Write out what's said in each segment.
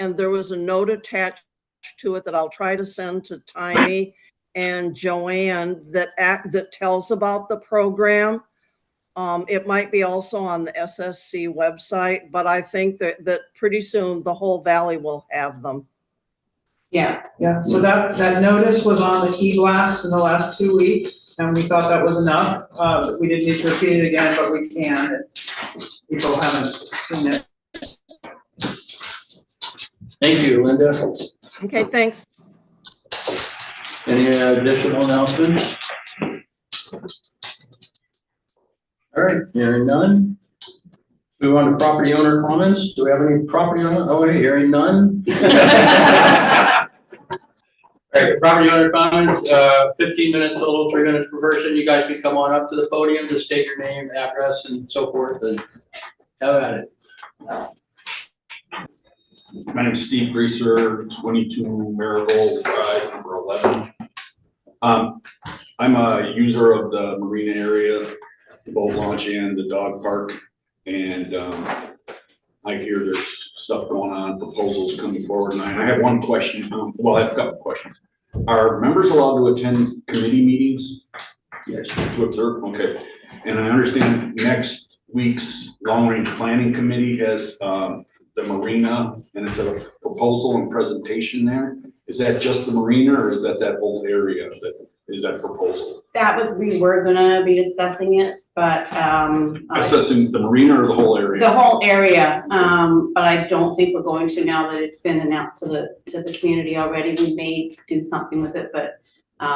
and there was a note attached to it that I'll try to send to Tiny and Joanne that tells about the program. It might be also on the SSC website, but I think that pretty soon the whole valley will have them. Yeah. Yeah, so that notice was on the e-blast in the last 2 weeks, and we thought that was enough. We didn't need to repeat it again, but we can if people haven't seen it. Thank you, Linda. Okay, thanks. Any additional announcements? All right, hearing none. Move on to property owner comments. Do we have any property owner? Oh, wait, hearing none. All right, property owner comments, 15 minutes total, 3 minutes per person. You guys can come on up to the podium to state your name, address, and so forth, and have at it. My name is Steve Greaser, 22 Marigold Drive, number 11. I'm a user of the marina area, the boat launch and the dog park, and I hear there's stuff going on, proposals coming forward, and I have one question. Well, I have a couple of questions. Are members allowed to attend committee meetings? Yes. To observe? Okay. And I understand next week's long-range planning committee has the marina, and it's a proposal and presentation there. Is that just the marina, or is that whole area that is that proposal? That was, we were gonna be discussing it, but Assessing the marina or the whole area? the whole area, but I don't think we're going to now that it's been announced to the community already. We may do something with it, but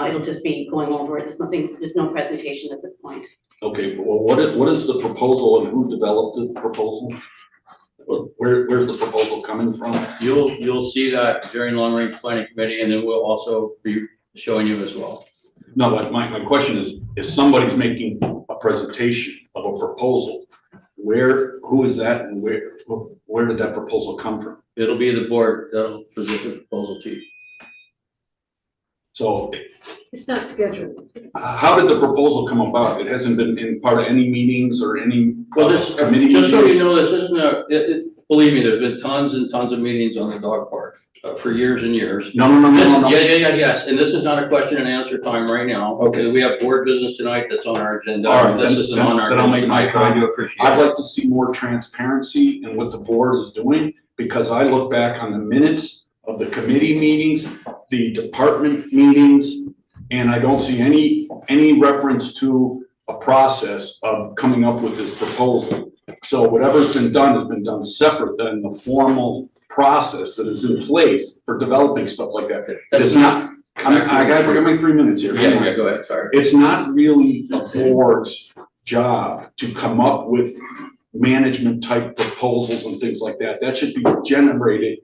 it'll just be going over it. There's no presentation at this point. Okay, well, what is the proposal and who developed the proposal? Where's the proposal coming from? You'll see that during long range planning committee, and then we'll also be showing you as well. No, but my question is, if somebody's making a presentation of a proposal, who is that, and where did that proposal come from? It'll be the board that'll present the proposal to you. So It's not scheduled. how did the proposal come about? It hasn't been in part of any meetings or any Well, this, committee just so meetings? you know, this isn't believe me, there's been tons and tons of meetings on the dog park for years and years. No. Yes, and this is not a question and answer time right now. Okay. We have board business tonight that's on our agenda. All right, This isn't on our then I'll make agenda. my I do appreciate I'd it. like to see more transparency in what the board is doing, because I look back on the minutes of the committee meetings, the department meetings, and I don't see any reference to a process of coming up with this proposal. So whatever's been done has been done separate than the formal process that is in place for developing stuff like that. It's not, I got my 3 minutes here. Yeah, go ahead, sorry. It's not really the board's job to come up with management type proposals and things like that. That should be generated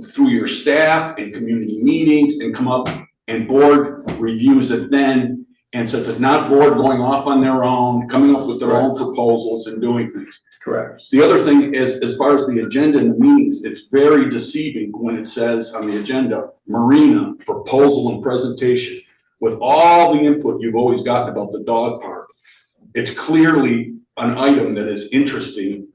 through your staff and community meetings and come up, and board reviews it then. And so it's not board going off on their own, coming up with their own proposals and doing things. Correct. The other thing is, as far as the agenda in the meetings, it's very deceiving when it says on the agenda, marina, proposal and presentation. With all the input you've always gotten about the dog park, it's clearly an item that is interested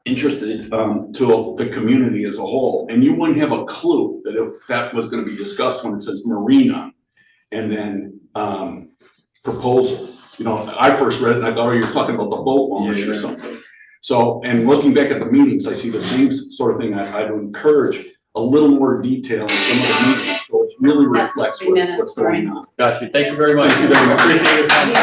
to the community as a whole. And you wouldn't have a clue that that was going to be discussed when it says marina and then proposal. You know, I first read it and I thought, oh, you're talking about the boat launch or something. So, and looking back at the meetings, I see the same sort of thing. I would encourage a little more detail in some of the meetings, so it really reflects what's going on. Got you. Thank you very much. Thank you very much. Appreciate your time.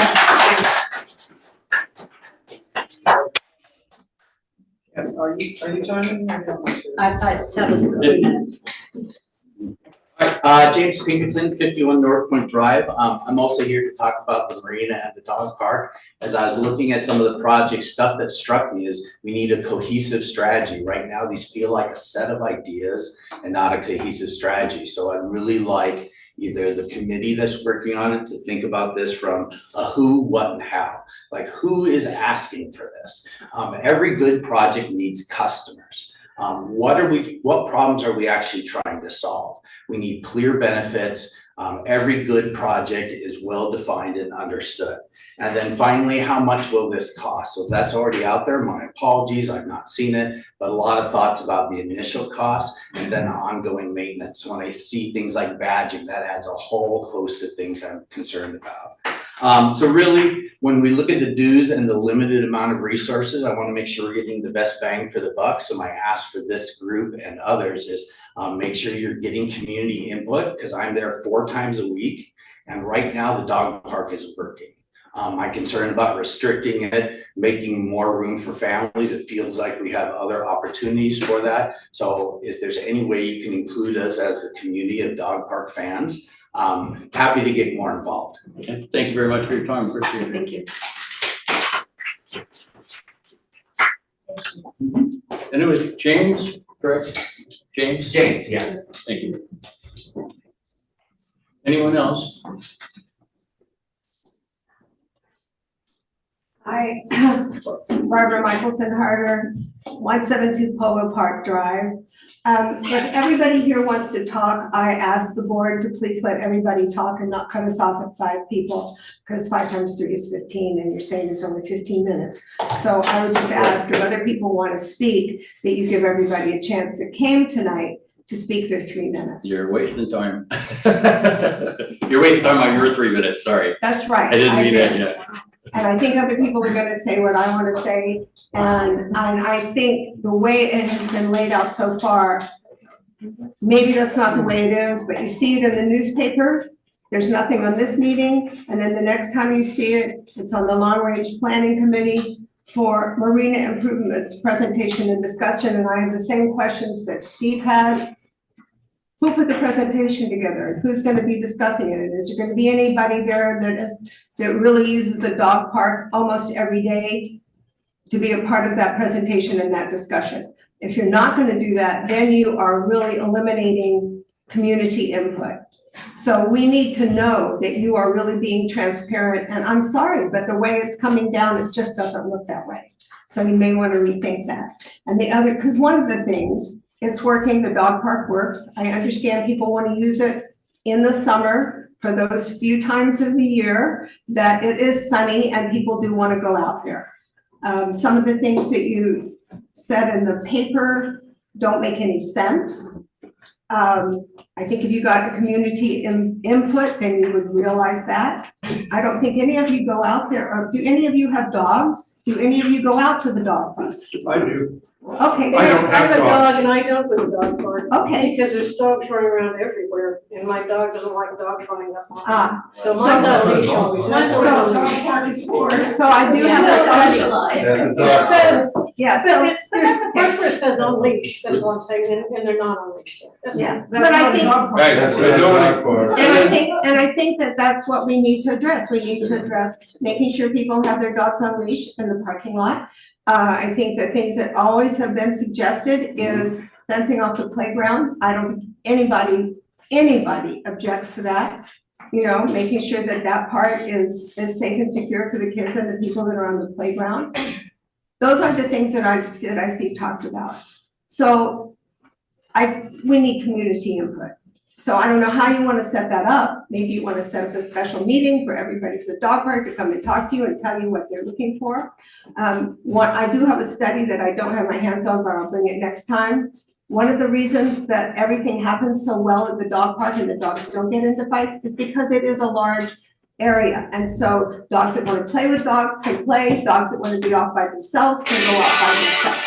Yes, are you timing? That was 3 minutes. James Pinkerton, 51 North Point Drive. I'm also here to talk about the marina and the dog park. As I was looking at some of the project stuff that struck me is we need a cohesive strategy. Right now, these feel like a set of ideas and not a cohesive strategy. So I'd really like either the committee that's working on it to think about this from a who, what, and how. Like, who is asking for this? Every good project needs customers. What problems are we actually trying to solve? We need clear benefits. Every good project is well-defined and understood. And then finally, how much will this cost? So if that's already out there, my apologies, I've not seen it, but a lot of thoughts about the initial cost and and then ongoing maintenance. When I see things like badging, that adds a whole host of things I'm concerned about. So really, when we look at the dues and the limited amount of resources, I want to make sure we're getting the best bang for the buck. So my ask for this group and others is make sure you're getting community input, because I'm there 4 times a week. And right now the dog park is working. I'm concerned about restricting it, making more room for families. It feels like we have other opportunities for that. So if there's any way you can include us as the community of dog park fans, happy to get more involved. Okay, thank you very much for your time, appreciate it. Thank you. And it was James, correct? James? James, yes. Thank you. Anyone else? Hi, Barbara Michelson Harder, 172 Polo Park Drive. If everybody here wants to talk, I ask the board to please let everybody talk and not cut us off at 5 people, because 5 times 3 is 15, and you're saying it's only 15 minutes. So I would just ask if other people want to speak, that you give everybody a chance that came tonight to speak their 3 minutes. You're wasting time. You're wasting time on your 3 minutes, sorry. That's right. I didn't mean did. that yet. And I think other people are gonna say what I wanna say, and I think the way it has been laid out so far, maybe that's not the way it is, but you see it in the newspaper, there's nothing on this meeting, and then the next time you see it, it's on the Long Range Planning Committee for Marina Improvements Presentation and Discussion, and I have the same questions that Steve had. Who put the presentation together, and who's gonna be discussing it, and is there gonna be anybody there that really uses the dog park almost every day to be a part of that presentation and that discussion? If you're not gonna do that, then you are really eliminating community input. So we need to know that you are really being transparent, and I'm sorry, but the way it's coming down, it just doesn't look that way. So you may wanna rethink that. And the other, because one of the things, it's working, the dog park works. I understand people want to use it in the summer for those few times of the year that it is sunny and people do want to go out there. Some of the things that you said in the paper don't make any sense. I think if you got the community input, then you would realize that. I don't think any of you go out there, or do any of you have dogs? Do any of you go out to the dog park? I do. Okay. I don't have I have a dogs. dog and I don't go to the dog park. Okay. Because there's dogs running around everywhere and my dog doesn't like dogs running up on him. Ah, So mine's on leash always. Mine's always on leash. so I do have a study. That's a dog. Yeah, So so, it's, that's the parts where it says on leash, that's what I'm saying, and they're not on leash there. That's- Yeah, that's but I not a think- dog park. Right, that's what they're doing. and I think that that's what we need to address. We need to address making sure people have their dogs on leash in the parking lot. I think the things that always have been suggested is fencing off the playground. I don't think anybody objects to that. You know, making sure that that part is safe and secure for the kids and the people that are on the playground. Those are the things that I see talked about. So we need community input. So I don't know how you want to set that up. Maybe you want to set up a special meeting for everybody for the dog park to come and talk to you and tell you what they're looking for. I do have a study that I don't have my hands on, but I'll bring it next time. One of the reasons that everything happens so well at the dog park and the dogs don't get into fights is because it is a large area. And so dogs that want to play with dogs can play, dogs that want to be off by themselves can go off by themselves.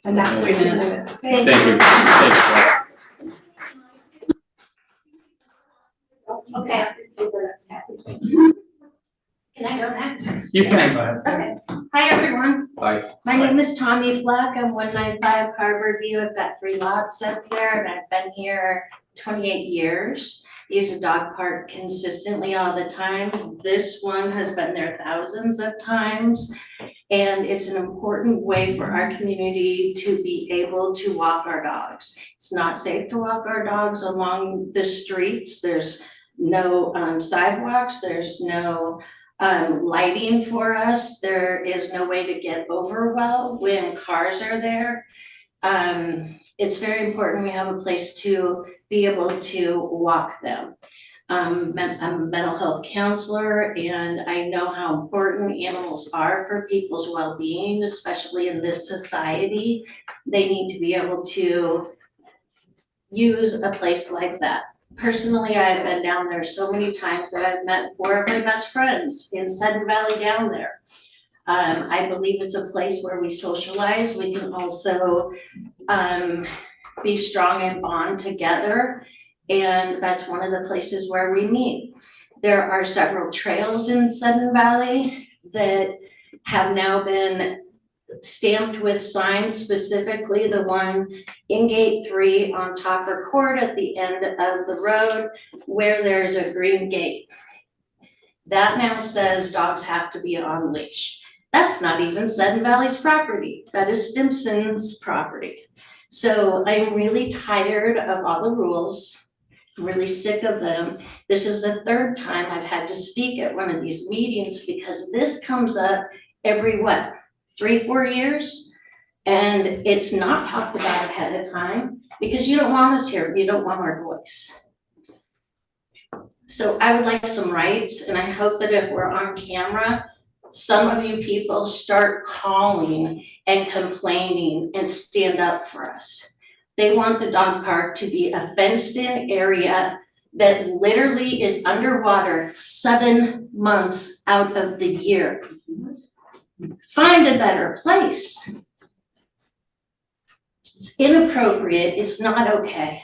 And that's 3 minutes. Thank you. Thank you. Thank you. Okay. Can I go next? You can. Okay. Hi, everyone. Bye. My name is Tommy Fleck. I'm 195 Harbor View. I've got 3 lots up there and I've been here 28 years. Use a dog park consistently all the time. This one has been there thousands of times. And it's an important way for our community to be able to walk our dogs. It's not safe to walk our dogs along the streets. There's no sidewalks, there's no lighting for us. There is no way to get over well when cars are there. It's very important we have a place to be able to walk them. I'm a mental health counselor and I know how important animals are for people's well-being, especially in this society. They need to be able to use a place like that. Personally, I've been down there so many times that I've met 4 of my best friends in Sudden Valley down there. I believe it's a place where we socialize. We can also be strong and bond together. And that's one of the places where we meet. There are several trails in Sudden Valley that have now been stamped with signs, specifically the one in Gate 3 on Topper Court at the end of the road where there's a green gate. That now says dogs have to be on leash. That's not even Sudden Valley's property. That is Stimson's property. So I'm really tired of all the rules. I'm really sick of them. This is the 3rd time I've had to speak at one of these meetings because this comes up every, 3-4 years? And it's not talked about ahead of time because you don't want us here. You don't want our voice. So I would like some rights, and I hope that if we're on camera, some of you people start calling and complaining and stand up for us. They want the dog park to be a fenced-in area that literally is underwater 7 months out of the year. Find a better place. It's inappropriate. It's not okay.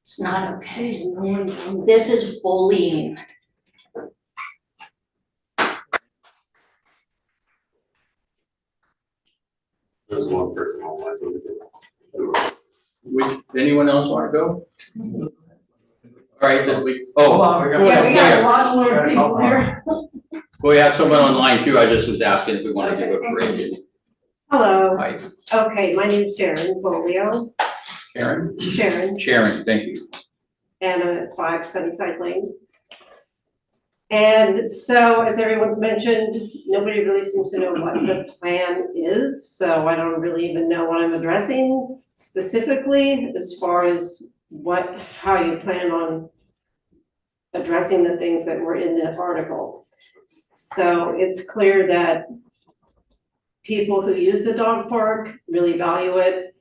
It's not okay. This is bullying. There's one person online. Anyone else want to go? All right, then we, Hold on, go Yeah, ahead. we got a lot more people there. We have someone online too. I just was asking if we want to give a parade. Hello, Hi, okay, my name's Sharon Folio, Karen? Sharon, Sharon, thank you. and I'm at 5 Sunnyside Lane. And so, as everyone's mentioned, nobody really seems to know what the plan is, so I don't really even know what I'm addressing specifically as far as how you plan on addressing the things that were in the article. So it's clear that people who use the dog park really value it,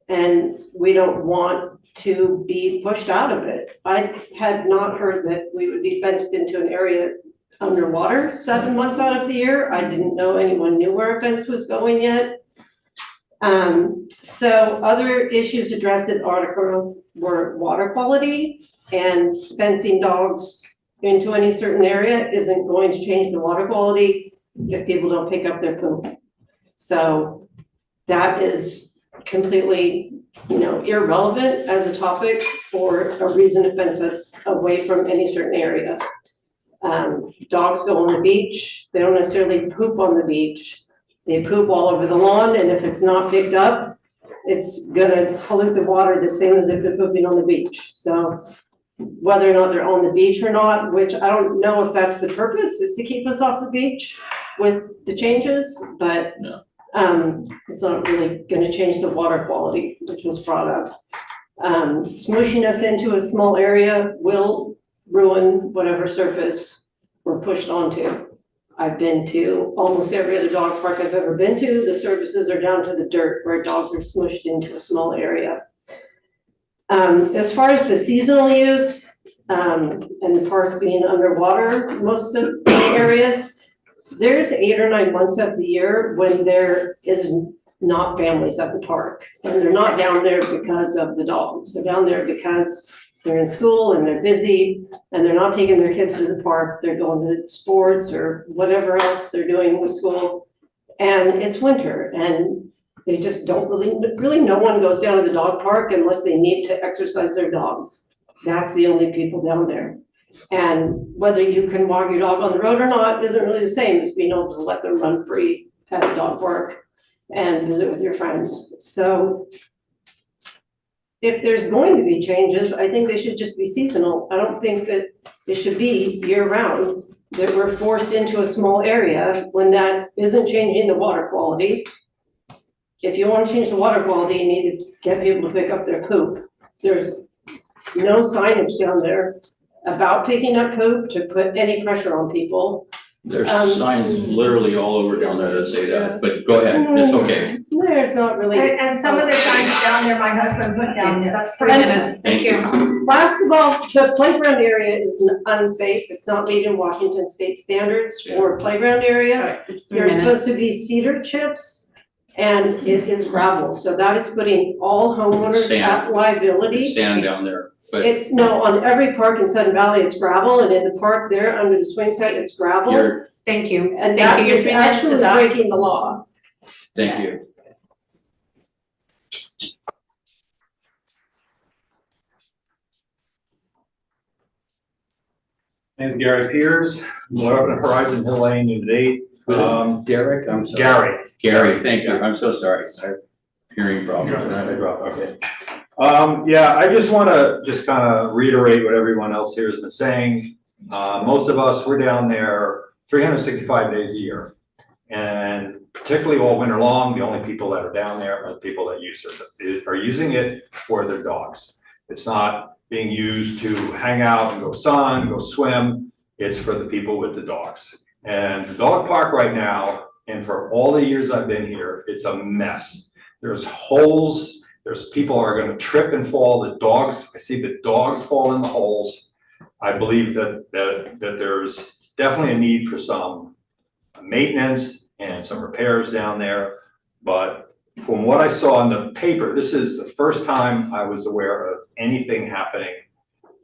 and we don't want to be pushed out of it. I had not heard that we would be fenced into an area underwater 7 months out of the year. I didn't know anyone knew where a fence was going yet. So other issues addressed in the article were water quality, and fencing dogs into any certain area isn't going to change the water quality if people don't pick up their poop. So that is completely, irrelevant as a topic for a reason to fence us away from any certain area. Dogs go on the beach, they don't necessarily poop on the beach. They poop all over the lawn, and if it's not picked up, it's gonna pollute the water the same as if they're pooping on the beach. So whether or not they're on the beach or not, which I don't know if that's the purpose, is to keep us off the beach with the changes, but No. It's not really gonna change the water quality, which was brought up. Smooshing us into a small area will ruin whatever surface we're pushed onto. I've been to almost every other dog park I've ever been to. The surfaces are down to the dirt where dogs are smooshed into a small area. As far as the seasonal use, and the park being underwater, most of the areas, there's 8 or 9 months of the year when there is not families at the park. And they're not down there because of the dogs. They're down there because they're in school and they're busy and they're not taking their kids to the park. They're going to sports or whatever else they're doing with school. And it's winter and they just don't really no one goes down to the dog park unless they need to exercise their dogs. That's the only people down there. And whether you can walk your dog on the road or not isn't really the same as being able to let them run free at the dog park and visit with your friends. So if there's going to be changes, I think they should just be seasonal. I don't think that it should be year round, that we're forced into a small area when that isn't changing the water quality. If you want to change the water quality, you need to get people to pick up their poop. There's no signage down there about picking up poop to put any pressure on people. There's Um, signs literally all over down there that say that, but go ahead, it's okay. There's not really. And some of the signs down there, my husband put down there. That's 3 minutes. Thank you. Last of all, the playground area is unsafe. It's not meeting Washington state standards for playground areas. It's 3 There's minutes. supposed to be cedar chips and it is gravel. So that is putting all homeowners Sand. at liability. It's sand down there, but It's, no, on every park in Sudden Valley, it's gravel, and in the park there under the swing set, it's gravel. you're, Thank you. And Thank that you. Your is 3 minutes actually is up. breaking the law. thank you. Name's Gary Piers, live in Horizon Hill Lane, Unit 8. Derek, I'm sorry. Gary. Thank you, I'm so sorry. Hearing problem. I dropped, okay. Yeah, I just wanna just kind of reiterate what everyone else here has been saying. Most of us, we're down there 365 days a year. And particularly all winter long, the only people that are down there are the people that are using it for their dogs. It's not being used to hang out and go sun, go swim. It's for the people with the dogs. And the dog park right now, and for all the years I've been here, it's a mess. There's holes, there's people are gonna trip and fall, the dogs, I see the dogs fall in the holes. I believe that there's definitely a need for some maintenance and some repairs down there. But from what I saw in the paper, this is the first time I was aware of anything happening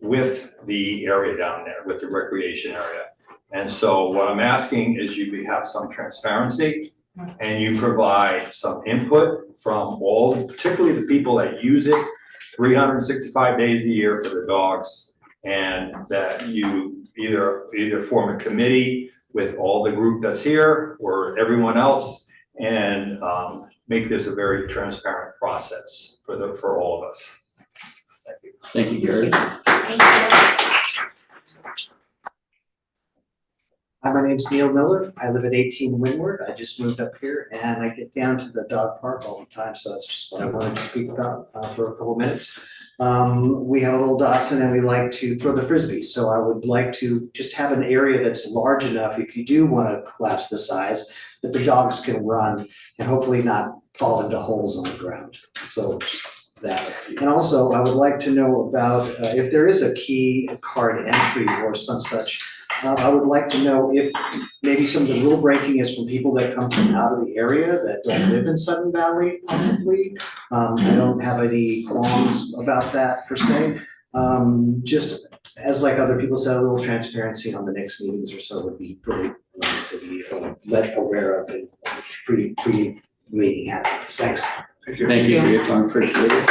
with the area down there, with the recreation area. And so what I'm asking is you have some transparency and you provide some input from all, particularly the people that use it 365 days a year for the dogs. And that you either form a committee with all the group that's here or everyone else and make this a very transparent process for all of us. Thank you. Thank you, Gary. Thank you. Hi, my name's Neil Miller. I live at 18 Windward. I just moved up here and I get down to the dog park all the time. So that's just what I wanted to speak about for a couple minutes. We have a little Dachshund and we like to throw the frisbee. So I would like to just have an area that's large enough if you do want to collapse the size that the dogs can run and hopefully not fall into holes on the ground. So just that. And also I would like to know about if there is a key card entry or some such. I would like to know if maybe some of the rule breaking is from people that come from out of the area that don't live in Sudden Valley possibly. I don't have any qualms about that per se. Just as like other people said, a little transparency on the next meetings or so would be really nice to be let aware of and pre-meeting happenings. Thanks. Thank you for your time, appreciate it.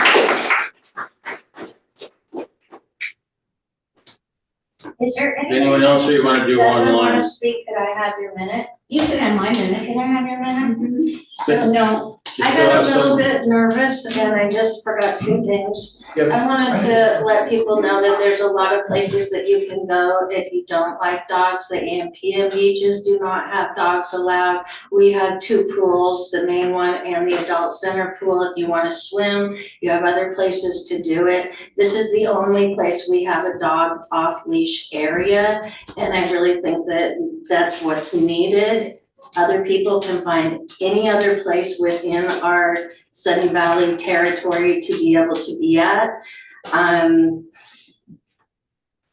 Is there Anyone else who you want to do doesn't online? want to speak, could I have your minute? You can have my minute. Can I have your minute? Mhm. So, no, I still got have a little some- bit nervous and I just forgot 2 things. Yep. I wanted to let people know that there's a lot of places that you can go if you don't like dogs. The AMPM beaches do not have dogs allowed. We have 2 pools, the main one and the adult center pool. If you want to swim, you have other places to do it. This is the only place we have a dog off leash area. And I really think that that's what's needed. Other people can find any other place within our Sudden Valley territory to be able to be at.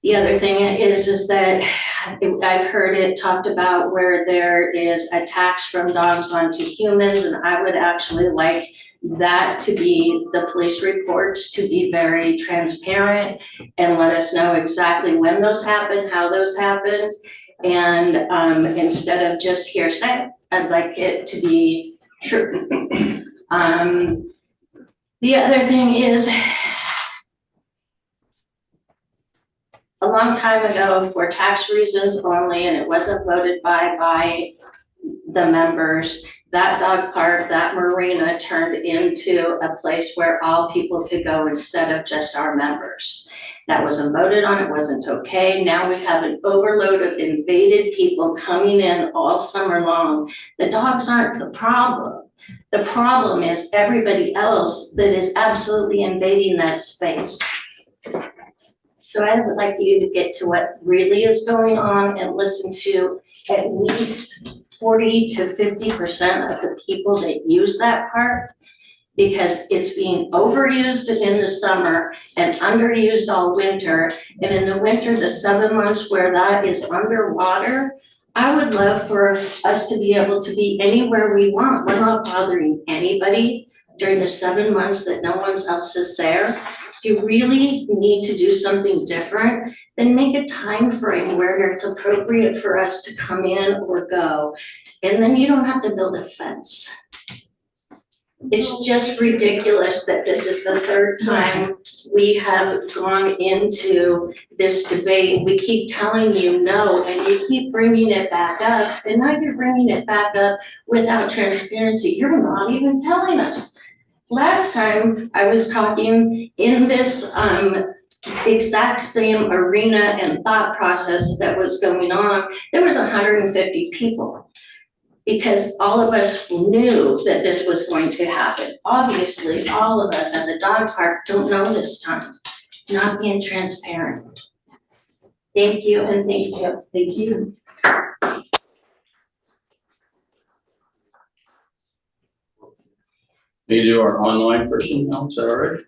The other thing is that I've heard it talked about where there is attacks from dogs onto humans, and I would actually like that to be the police reports to be very transparent and let us know exactly when those happened, how those happened. And instead of just hearsay, I'd like it to be true. The other thing is, a long time ago, for tax reasons only, and it wasn't voted by the members, that dog park, that marina turned into a place where all people could go instead of just our members. That wasn't voted on, it wasn't okay. Now we have an overload of invaded people coming in all summer long. The dogs aren't the problem. The problem is everybody else that is absolutely invading that space. So I would like you to get to what really is going on and listen to at least 40 to 50% of the people that use that park, because it's being overused in the summer and underused all winter. And in the winter, the 7 months where that is underwater, I would love for us to be able to be anywhere we want. We're not bothering anybody during the 7 months that no one else is there. If you really need to do something different, then make a time frame where it's appropriate for us to come in or go. And then you don't have to build a fence. It's just ridiculous that this is the third time we have gone into this debate. We keep telling you no, and you keep bringing it back up, and now you're bringing it back up without transparency. You're not even telling us. Last time I was talking in this exact same arena and thought process that was going on, there was 150 people. Because all of us knew that this was going to happen. Obviously, all of us at the dog park don't know this time, not being transparent. Thank you and thank you. Thank you. We do our online person now, is that all right?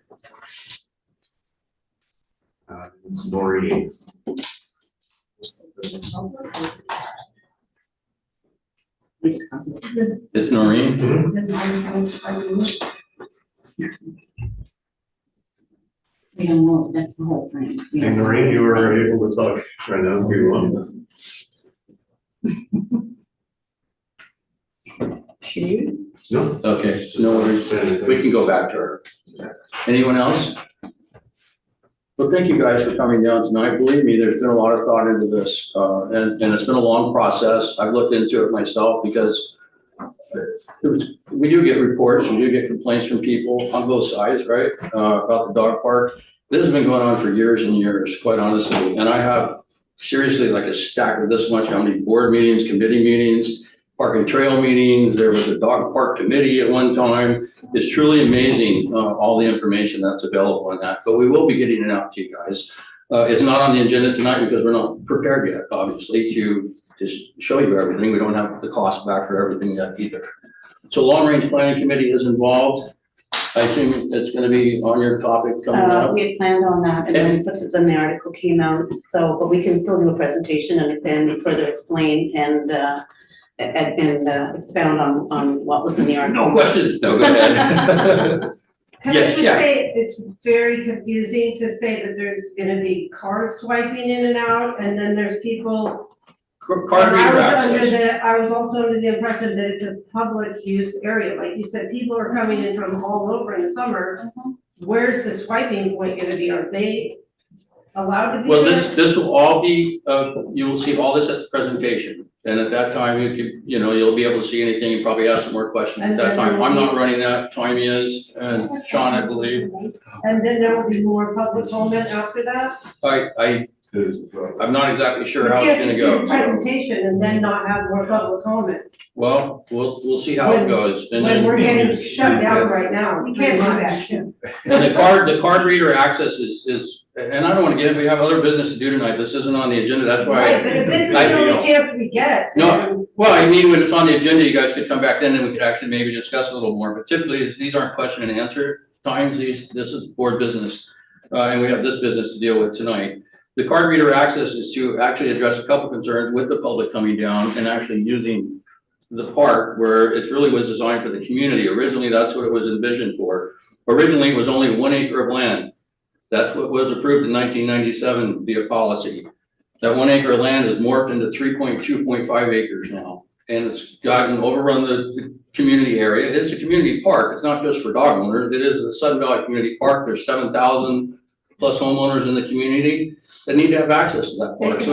It's Maureen. It's Noreen. We don't know, that's the whole thing. And Maureen, you were able to talk right now if you want. She? No. Okay, no worries. We can go back to her. Anyone else? Well, thank you guys for coming down tonight. Believe me, there's been a lot of thought into this, and it's been a long process. I've looked into it myself because we do get reports, we do get complaints from people on both sides, right, about the dog park. This has been going on for years and years, quite honestly, and I have seriously like a stack of this much, how many board meetings, committee meetings, park and trail meetings. There was a dog park committee at one time. It's truly amazing, all the information that's available on that, but we will be getting it out to you guys. It's not on the agenda tonight because we're not prepared yet, obviously, to just show you everything. We don't have the cost back for everything yet either. So long range planning committee is involved. I assume it's gonna be on your topic coming up. We had planned on that, and then the article came out, so, but we can still do a presentation and then further explain and expound on what was in the article. No questions, no, go ahead. Can I Yes, just yeah. say, it's very confusing to say that there's gonna be card swiping in and out, and then there's people. Card reader access. I was also under the impression that it's a public use area, like you said, people are coming in from all over in the summer. Where's the swiping point gonna be? Are they allowed to be Well, there? this will all be, you will see all this at the presentation. And at that time, you'll be able to see anything and probably ask some more questions at that time. I'm not running that, Tommy is, and Sean, I believe. And then there will be more public comment after that? I'm not exactly sure how it's gonna You go. can't just do a presentation and then not have more public comment. Well, we'll see how it goes. And When then, we're getting shut down right now. You can't do that. and the card reader access is, and I don't wanna get it, we have other business to do tonight. This isn't on the agenda, that's why. Right, but if this is the only chance we get. No, well, I mean, when it's on the agenda, you guys could come back then and we could actually maybe discuss a little more, but typically, these aren't question and answer times, this is board business. And we have this business to deal with tonight. The card reader access is to actually address a couple concerns with the public coming down and actually using the park where it really was designed for the community. Originally, that's what it was envisioned for. Originally, it was only 1 acre of land. That's what was approved in 1997 via policy. That 1 acre of land is morphed into 3.2.5 acres now. And it's gotten overrun the community area. It's a community park. It's not just for dog owners. It is a Sudden Valley Community Park. There's 7,000 plus homeowners in the community that need to have access to that park. So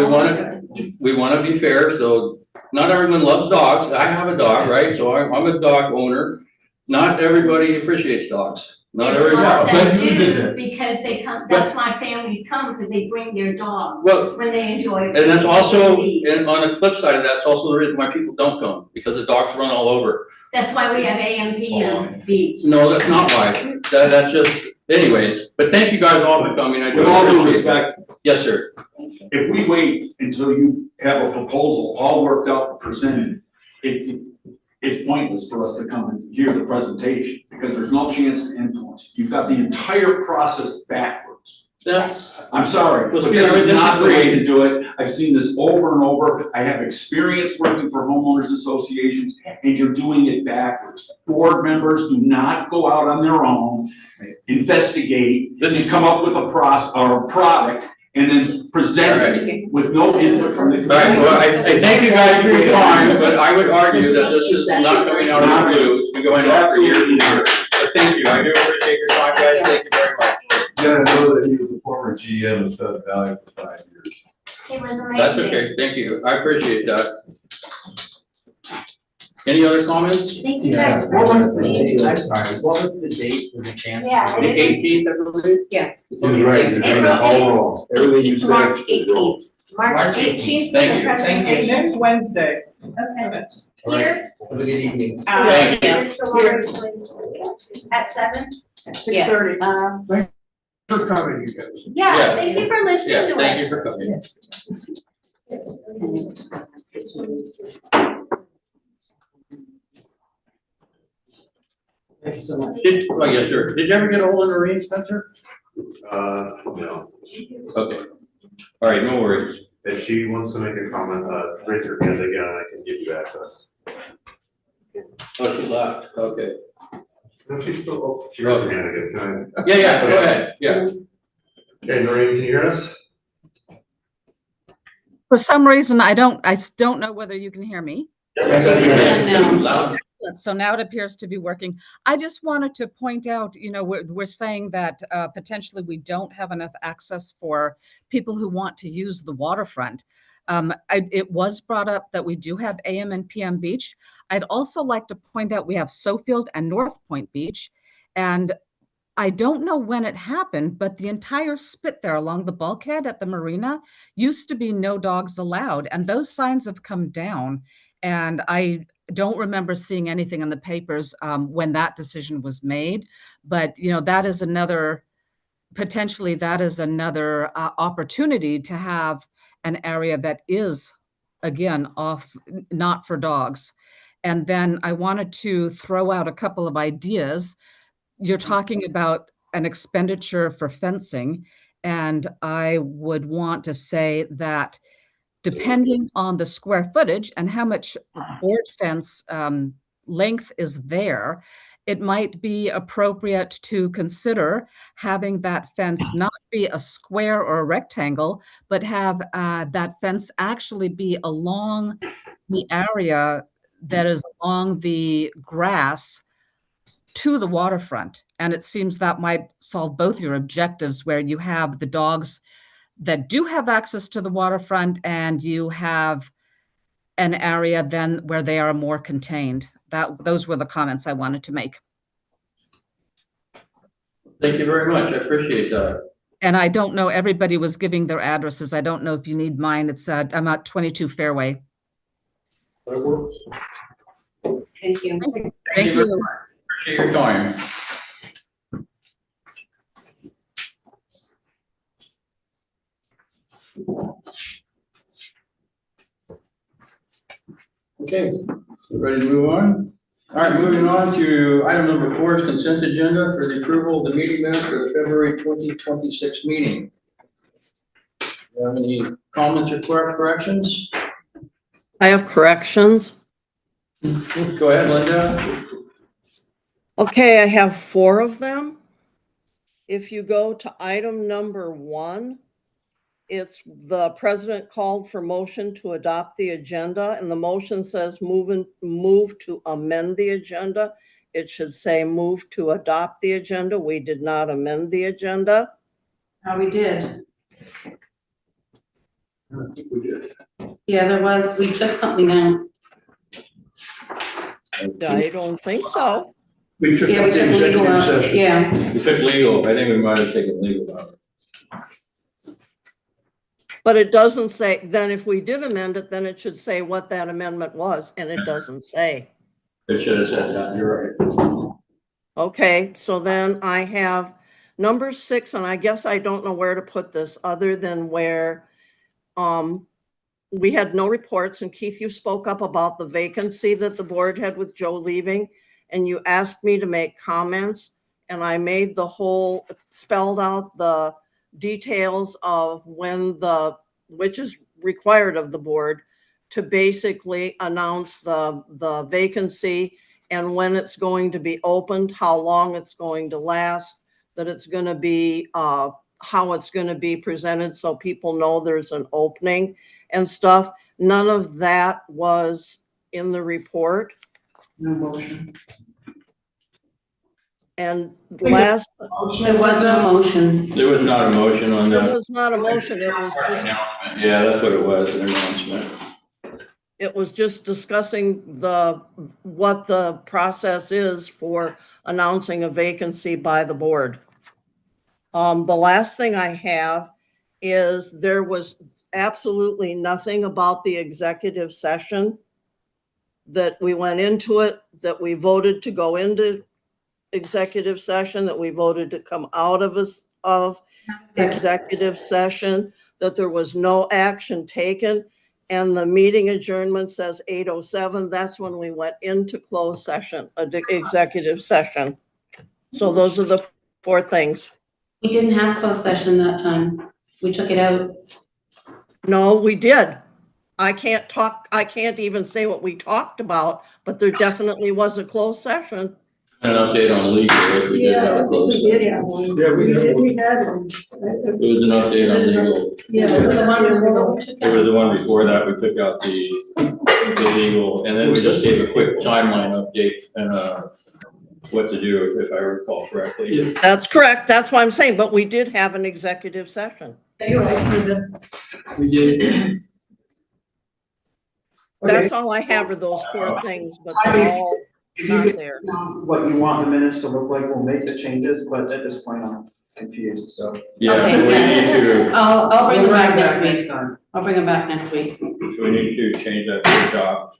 we want to be fair. So not everyone loves dogs. I have a dog, right? So I'm a dog owner. Not everybody appreciates dogs. Not There's a lot everybody. that do, because they come, that's why families come, because they bring their dog Well, when they enjoy. and that's also, and on the flip side of that, that's also the reason why people don't come, because the dogs run all over. That's why we have AMP and beach. No, that's not why. That's just, anyways, but thank you guys all for coming. I do With all due appreciate that. respect, Yes, sir. If we wait until you have a proposal all worked out and presented, it's pointless for us to come and hear the presentation, because there's no chance to influence. You've got the entire process backwards. Yes. I'm sorry, but Let's this be is not the way disagree. to do it. I've seen this over and over. I have experience working for homeowners associations, and you're doing it backwards. Board members do not go out on their own, investigate, then you come up with a product, and then present it with no input from the. All right, well, I thank you guys for your time, but I would argue that this is not coming out of the blue, it's been going on for years and years. But thank you, I do appreciate your time, guys, thank you very much. You gotta know that he was a former GM and Sun Valley for 5 years. It was amazing. That's okay, thank you, I appreciate that. Any other comments? Thank you guys for What was the listening. date, I'm sorry, what was the date for the chance? Yeah, The 18th, I believe? He was right, you're doing it all wrong. Everything you said. March is wrong. 18th. March 18th. Thank you. Presentation. Next Wednesday. Okay. All right, Here. have a good evening. Thank you. Here's the one at 7. At 6:30. For coming, you guys. Yeah, Yeah. thank you for listening Yeah, to us. thank you for coming. Thank you so much. Oh, yeah, sure, did you ever get a hold of Noreen, Spencer? No. Okay, all right, no worries. If she wants to make a comment, raise her hand again, and I can give you access. Oh, she left, okay. No, she's still, oh, she raised her hand again, can Yeah, yeah, go ahead, yeah. I? Okay, Noreen, can you hear us? For some reason, I don't know whether you can hear me. Loud. So now it appears to be working. I just wanted to point out, we're saying that potentially we don't have enough access for people who want to use the waterfront. It was brought up that we do have AM and PM Beach. I'd also like to point out we have Sofield and North Point Beach. And I don't know when it happened, but the entire spit there along the bulkhead at the marina used to be no dogs allowed. And those signs have come down. And I don't remember seeing anything in the papers when that decision was made. But, that is another, potentially that is another opportunity to have an area that is, again, off, not for dogs. And then I wanted to throw out a couple of ideas. You're talking about an expenditure for fencing, and I would want to say that depending on the square footage and how much board fence length is there, it might be appropriate to consider having that fence not be a square or a rectangle, but have that fence actually be along the area that is along the grass to the waterfront. And it seems that might solve both your objectives, where you have the dogs that do have access to the waterfront and you have an area then where they are more contained. Those were the comments I wanted to make. Thank you very much, I appreciate that. And I don't know, everybody was giving their addresses. I don't know if you need mine. It's I'm at 22 Fairway. That works. Thank you. Thank you. Appreciate your time. Okay, we ready to move on? All right, moving on to item number 4 is consent agenda for the approval of the meeting minutes for the February 2026 meeting. Do you have any comments or corrections? I have corrections. Go ahead, Linda. Okay, I have 4 of them. If you go to item number 1, it's the president called for motion to adopt the agenda, and the motion says move to amend the agenda. It should say move to adopt the agenda. We did not amend the agenda. We did. I don't think we did. Yeah, we took something out. I don't think so. We took Yeah, we up the took legal executive out, session. yeah. We took legal, I think we might have taken legal out. But it doesn't say, then if we did amend it, then it should say what that amendment was, and it doesn't say. It should have said that, you're right. Okay, so then I have Number 6, and I guess I don't know where to put this other than where we had no reports, and Keith, you spoke up about the vacancy that the board had with Joe leaving, and you asked me to make comments, and I made spelled out the details of which is required of the board to basically announce the vacancy and when it's going to be opened, how long it's going to last, that it's going to be, how it's going to be presented so people know there's an opening and stuff. None of that was in the report. No motion. And last, There wasn't a motion. There was not a motion on there that. was not a motion, it was just, Announcement. Yeah, that's what it was, an announcement. it was just discussing what the process is for announcing a vacancy by the board. The last thing I have is there was absolutely nothing about the executive session that we went into it, that we voted to go into executive session, that we voted to come out of executive session, that there was no action taken. And the meeting adjournment says 8:07. That's when we went into closed session, executive session. So those are the 4 things. We didn't have closed session that time. We took it out. No, we did. I can't even say what we talked about, but there definitely was a closed session. An update on legal, if we did have a closed session. Yeah, we had one. It was an update on legal. Yeah, this is the one before we took It was the one before that, we took out the legal, and then we just gave a quick timeline update and, what to do, if I recall correctly. That's correct. That's why I'm saying, but we did have an executive session. You're right. We did. That's all I have are those 4 things, but they're all not there. What you want the minutes to look like, we'll make the changes, but at this point, I'm confused, so. Yeah, Okay, we need to, I'll bring them back next Next week. time. I'll bring them back next week. we need to change that to adopt.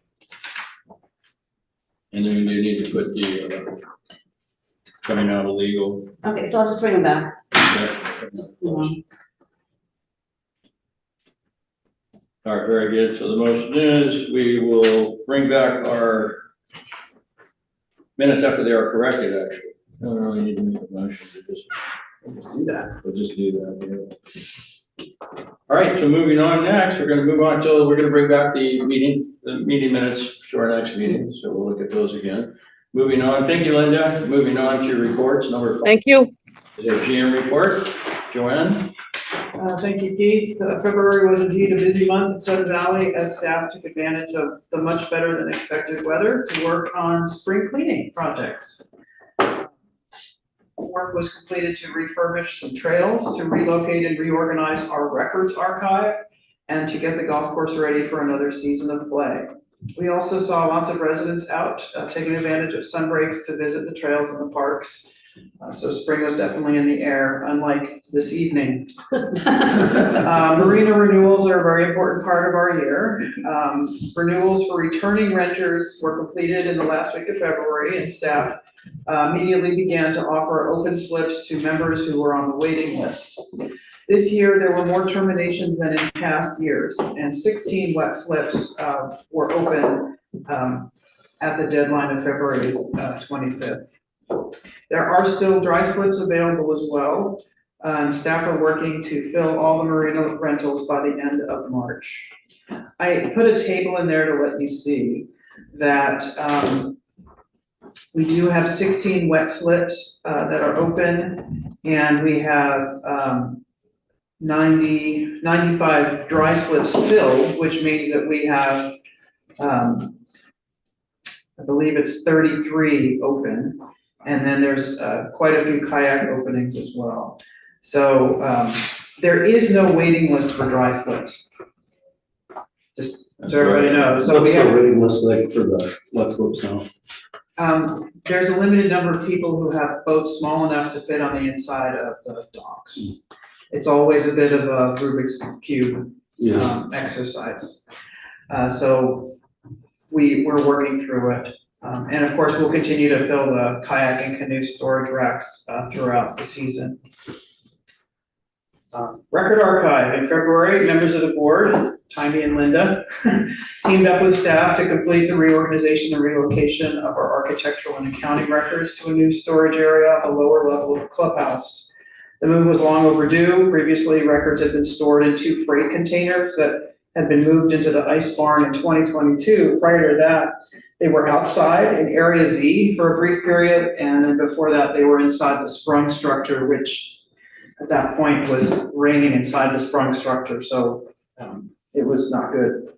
And then we do need to put the, coming out of legal. Okay, so I'll just bring them back. Just, All right, very good. So the motion is, we will bring back our minutes after they are corrected, actually. I don't really need to make a motion, we'll just do that. We'll just do that, yeah. All right, so moving on next, we're gonna move on to, we're gonna bring back the meeting minutes to our next meeting, so we'll look at those again. Moving on, thank you, Linda. Moving on to reports, number 5. Thank you. The GM report, Joanne? Thank you, Keith. February was indeed a busy month at Sun Valley as staff took advantage of the much better than expected weather to work on spring cleaning projects. Work was completed to refurbish some trails, to relocate and reorganize our records archive, and to get the golf course ready for another season of play. We also saw lots of residents out taking advantage of sun breaks to visit the trails and the parks. So spring was definitely in the air, unlike this evening. Marina renewals are a very important part of our year. Renewals for returning renters were completed in the last week of February, and staff immediately began to offer open slips to members who were on the waiting list. This year, there were more terminations than in past years, and 16 wet slips were open at the deadline of February 25th. There are still dry slips available as well, and staff are working to fill all the marina rentals by the end of March. I put a table in there to let you see that we do have 16 wet slips that are open, and we have 95 dry slips filled, which means that we have, I believe it's 33 open. And then there's quite a few kayak openings as well. So there is no waiting list for dry slips. Just so everybody knows. So we What's the have, waiting list like for the wet slips now? there's a limited number of people who have boats small enough to fit on the inside of the docks. It's always a bit of a Rubik's Cube exercise. So we're working through it. And of course, we'll continue to fill the kayak and canoe storage racks throughout the season. Record Archive, in February, members of the board, Tiny and Linda, teamed up with staff to complete the reorganization and relocation of our architectural and accounting records to a new storage area, a lower level of the clubhouse. The move was long overdue. Previously, records had been stored in 2 freight containers that had been moved into the ice barn in 2022. Prior to that, they were outside in Area Z for a brief period, and then before that, they were inside the sprung structure, which at that point was raining inside the sprung structure, so it was not good.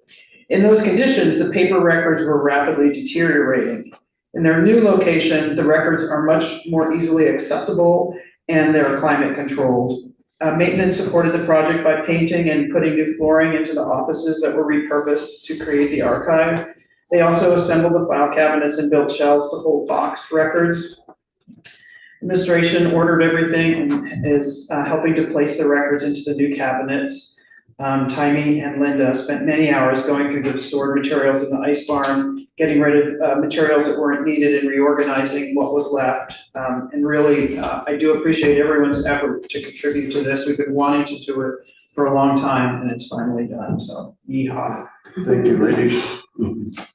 In those conditions, the paper records were rapidly deteriorating. In their new location, the records are much more easily accessible and they're climate controlled. Maintenance supported the project by painting and putting new flooring into the offices that were repurposed to create the archive. They also assembled the file cabinets and built shelves to hold boxed records. Administration ordered everything and is helping to place the records into the new cabinets. Timmy and Linda spent many hours going through the stored materials in the ice barn, getting rid of materials that weren't needed and reorganizing what was left. And really, I do appreciate everyone's effort to contribute to this. We've been wanting to do it for a long time and it's finally done, so yeehaw. Thank you, ladies.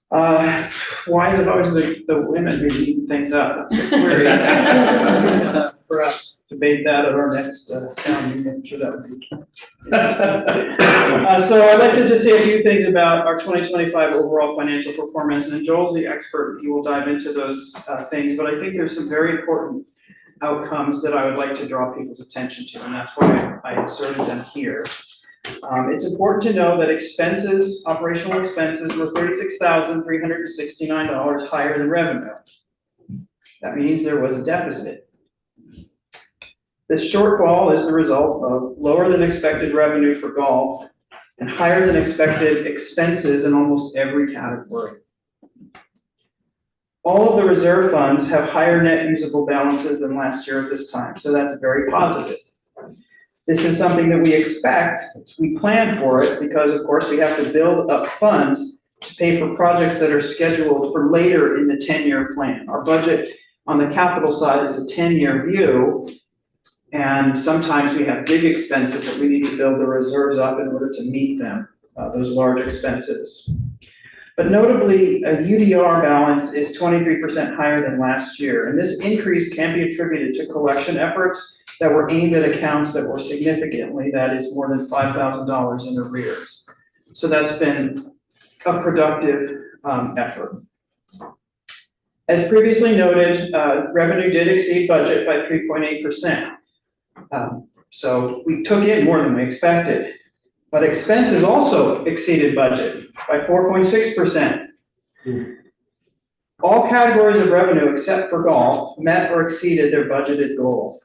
Why is it always the women who eat things up? That's a query. Perhaps debate that at our next town meeting. I'm sure that would be. So I'd like to just say a few things about our 2025 overall financial performance, and Joel's the expert. He will dive into those things, but I think there's some very important outcomes that I would like to draw people's attention to, and that's why I inserted them here. It's important to know that expenses, operational expenses, were $36,369 higher than revenue. That means there was a deficit. This shortfall is the result of lower than expected revenue for golf and higher than expected expenses in almost every category. All of the reserve funds have higher net usable balances than last year at this time, so that's very positive. This is something that we expect, we plan for it, because of course we have to build up funds to pay for projects that are scheduled for later in the 10-year plan. Our budget on the capital side is a 10-year view, and sometimes we have big expenses that we need to build the reserves up in order to meet them, those large expenses. But notably, a UDR balance is 23% higher than last year, and this increase can be attributed to collection efforts that were aimed at accounts that were significantly, that is more than $5,000 in arrears. So that's been a productive effort. As previously noted, revenue did exceed budget by 3.8%. So we took in more than we expected, but expenses also exceeded budget by 4.6%. All categories of revenue except for golf met or exceeded their budgeted goal.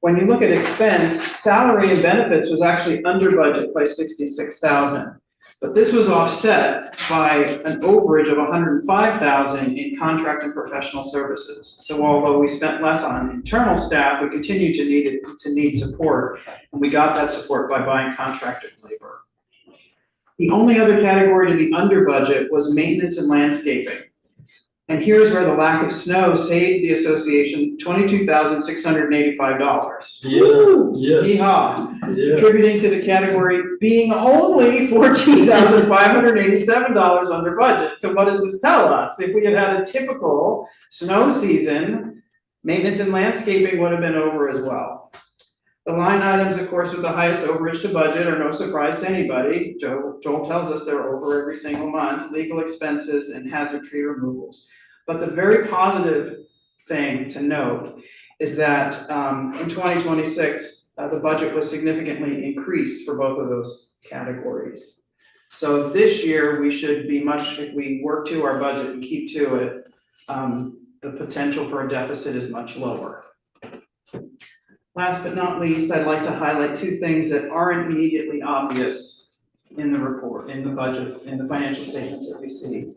When you look at expense, salary and benefits was actually under budget by $66,000, but this was offset by an overage of $105,000 in contract and professional services. So although we spent less on internal staff, we continue to need support, and we got that support by buying contracted labor. The only other category to be under budget was maintenance and landscaping. And here's where the lack of snow saved the association $22,685. Yeah. Yeehaw. Yeah. Contributing to the category being only $14,587 under budget. So what does this tell us? If we had had a typical snow season, maintenance and landscaping would have been over as well. The line items, of course, with the highest overage to budget are no surprise to anybody. Joel tells us they're over every single month: legal expenses and hazard tree removals. But the very positive thing to note is that in 2026, the budget was significantly increased for both of those categories. So this year, we should be if we work to our budget and keep to it, the potential for a deficit is much lower. Last but not least, I'd like to highlight two things that aren't immediately obvious in the report, in the budget, in the financial statements that we see.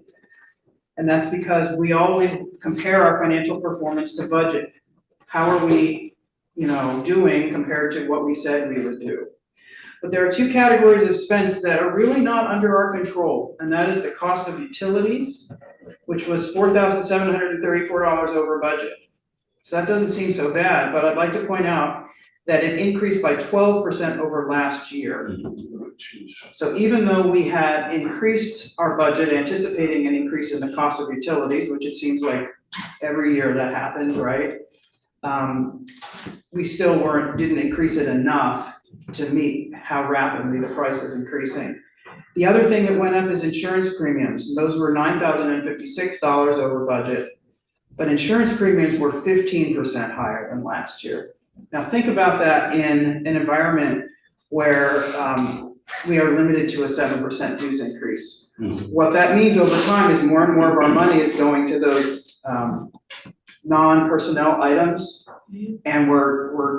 And that's because we always compare our financial performance to budget. How are we, doing compared to what we said we would do? But there are two categories of expense that are really not under our control, and that is the cost of utilities which was $4,734 over budget. So that doesn't seem so bad, but I'd like to point out that it increased by 12% over last year. So even though we had increased our budget, anticipating an increase in the cost of utilities, which it seems like every year that happens, right? We still didn't increase it enough to meet how rapidly the price is increasing. The other thing that went up is insurance premiums. Those were $9,056 over budget, but insurance premiums were 15% higher than last year. Now think about that in an environment where we are limited to a 7% dues increase. What that means over time is more and more of our money is going to those non-personnel items, and we're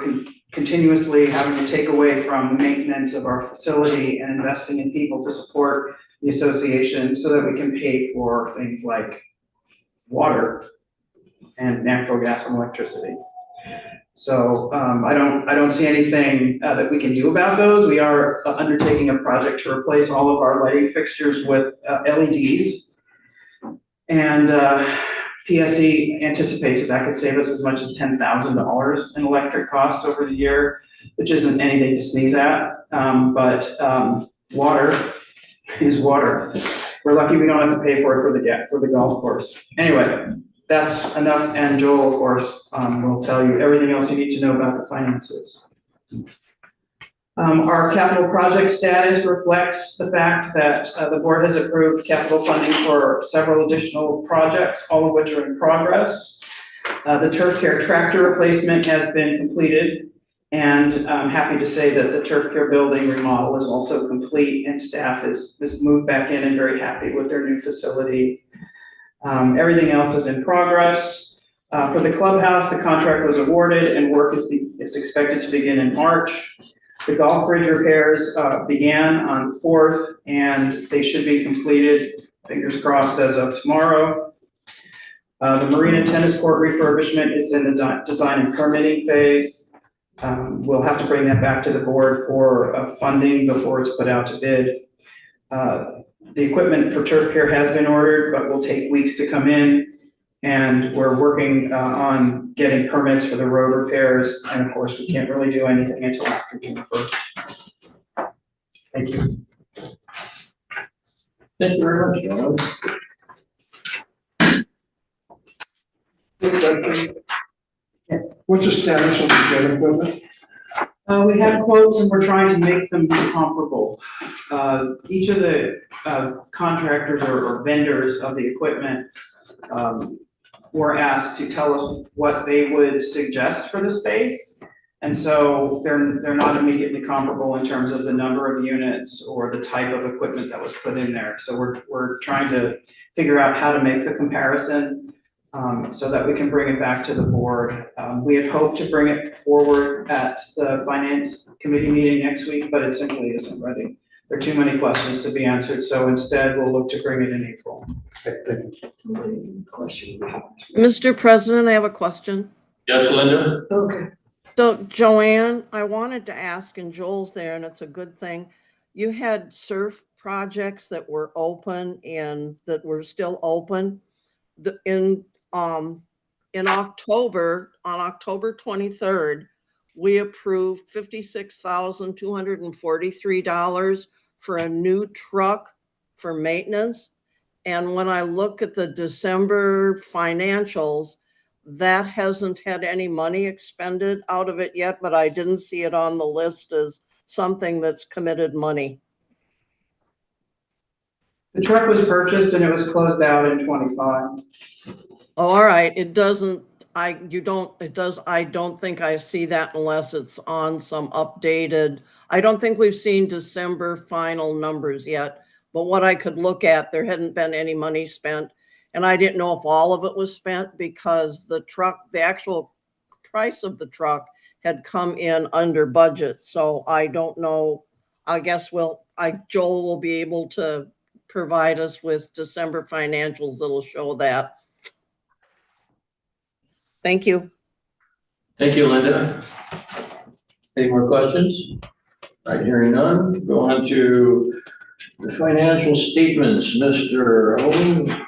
continuously having to take away from the maintenance of our facility and investing in people to support the association so that we can pay for things like water and natural gas and electricity. So I don't see anything that we can do about those. We are undertaking a project to replace all of our lighting fixtures with LEDs. And PSE anticipates that could save us as much as $10,000 in electric costs over the year, which isn't anything to sneeze at. But water is water. We're lucky we don't have to pay for it for the golf course. Anyway, that's enough, and Joel, of course, will tell you everything else you need to know about the finances. Our capital project status reflects the fact that the board has approved capital funding for several additional projects, all of which are in progress. The turf care tractor replacement has been completed, and I'm happy to say that the turf care building remodel is also complete, and staff is moved back in and very happy with their new facility. Everything else is in progress. For the clubhouse, the contract was awarded and work is expected to begin in March. The golf bridge repairs began on the 4th, and they should be completed, fingers crossed, as of tomorrow. The marina tennis court refurbishment is in the design and permitting phase. We'll have to bring that back to the board for funding before it's put out to bid. The equipment for turf care has been ordered, but will take weeks to come in. And we're working on getting permits for the road repairs. And of course, we can't really do anything until after June 1st. Thank you. Thank you very much, John. Yes. What's the status of the jet equipment? We have quotes and we're trying to make them comparable. Each of the contractors or vendors of the equipment were asked to tell us what they would suggest for the space. And so they're not immediately comparable in terms of the number of units or the type of equipment that was put in there. So we're trying to figure out how to make the comparison so that we can bring it back to the board. We had hoped to bring it forward at the finance committee meeting next week, but it simply isn't ready. There are too many questions to be answered, so instead we'll look to bring it in April. Mr. President, I have a question. Yes, Linda? Okay. So Joanne, I wanted to ask, and Joel's there, and it's a good thing. You had surf projects that were open and that were still open. In October, on October 23rd, we approved $56,243 for a new truck for maintenance. And when I look at the December financials, that hasn't had any money expended out of it yet, but I didn't see it on the list as something that's committed money. The truck was purchased and it was closed out in 25. Oh, all right. It doesn't, I don't think I see that unless it's on some updated. I don't think we've seen December final numbers yet, but what I could look at, there hadn't been any money spent. And I didn't know if all of it was spent because the actual price of the truck had come in under budget. So I don't know. I guess Joel will be able to provide us with December financials that'll show that. Thank you. Thank you, Linda. Any more questions? All right, hearing none, go on to the financial statements, Mr. Owen.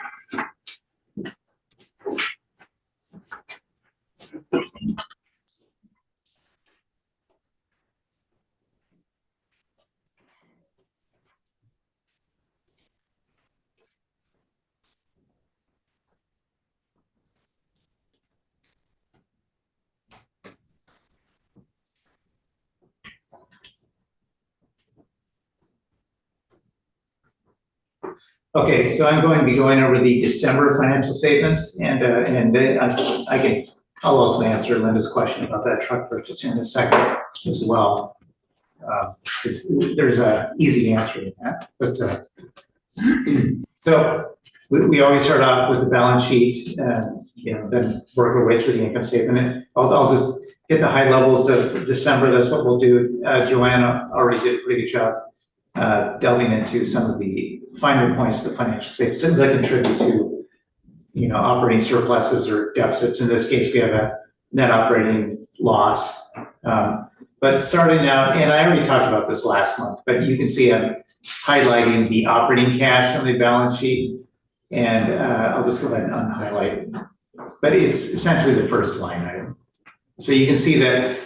Okay, so I'm going to be going over the December financial statements I'll also answer Linda's question about that truck purchase here in a second as well. 'Cause there's a easy answer to that, but, so we always start off with the balance sheet and, then work our way through the income statement. And I'll just hit the high levels of December, that's what we'll do. Joanna already did a pretty good job delving into some of the finer points of the financial statements that contribute to, operating surpluses or deficits. In this case, we have a net operating loss. But starting out, and I already talked about this last month, but you can see I'm highlighting the operating cash on the balance sheet. And I'll just go ahead and unhighlight it. But it's essentially the first line item. So you can see that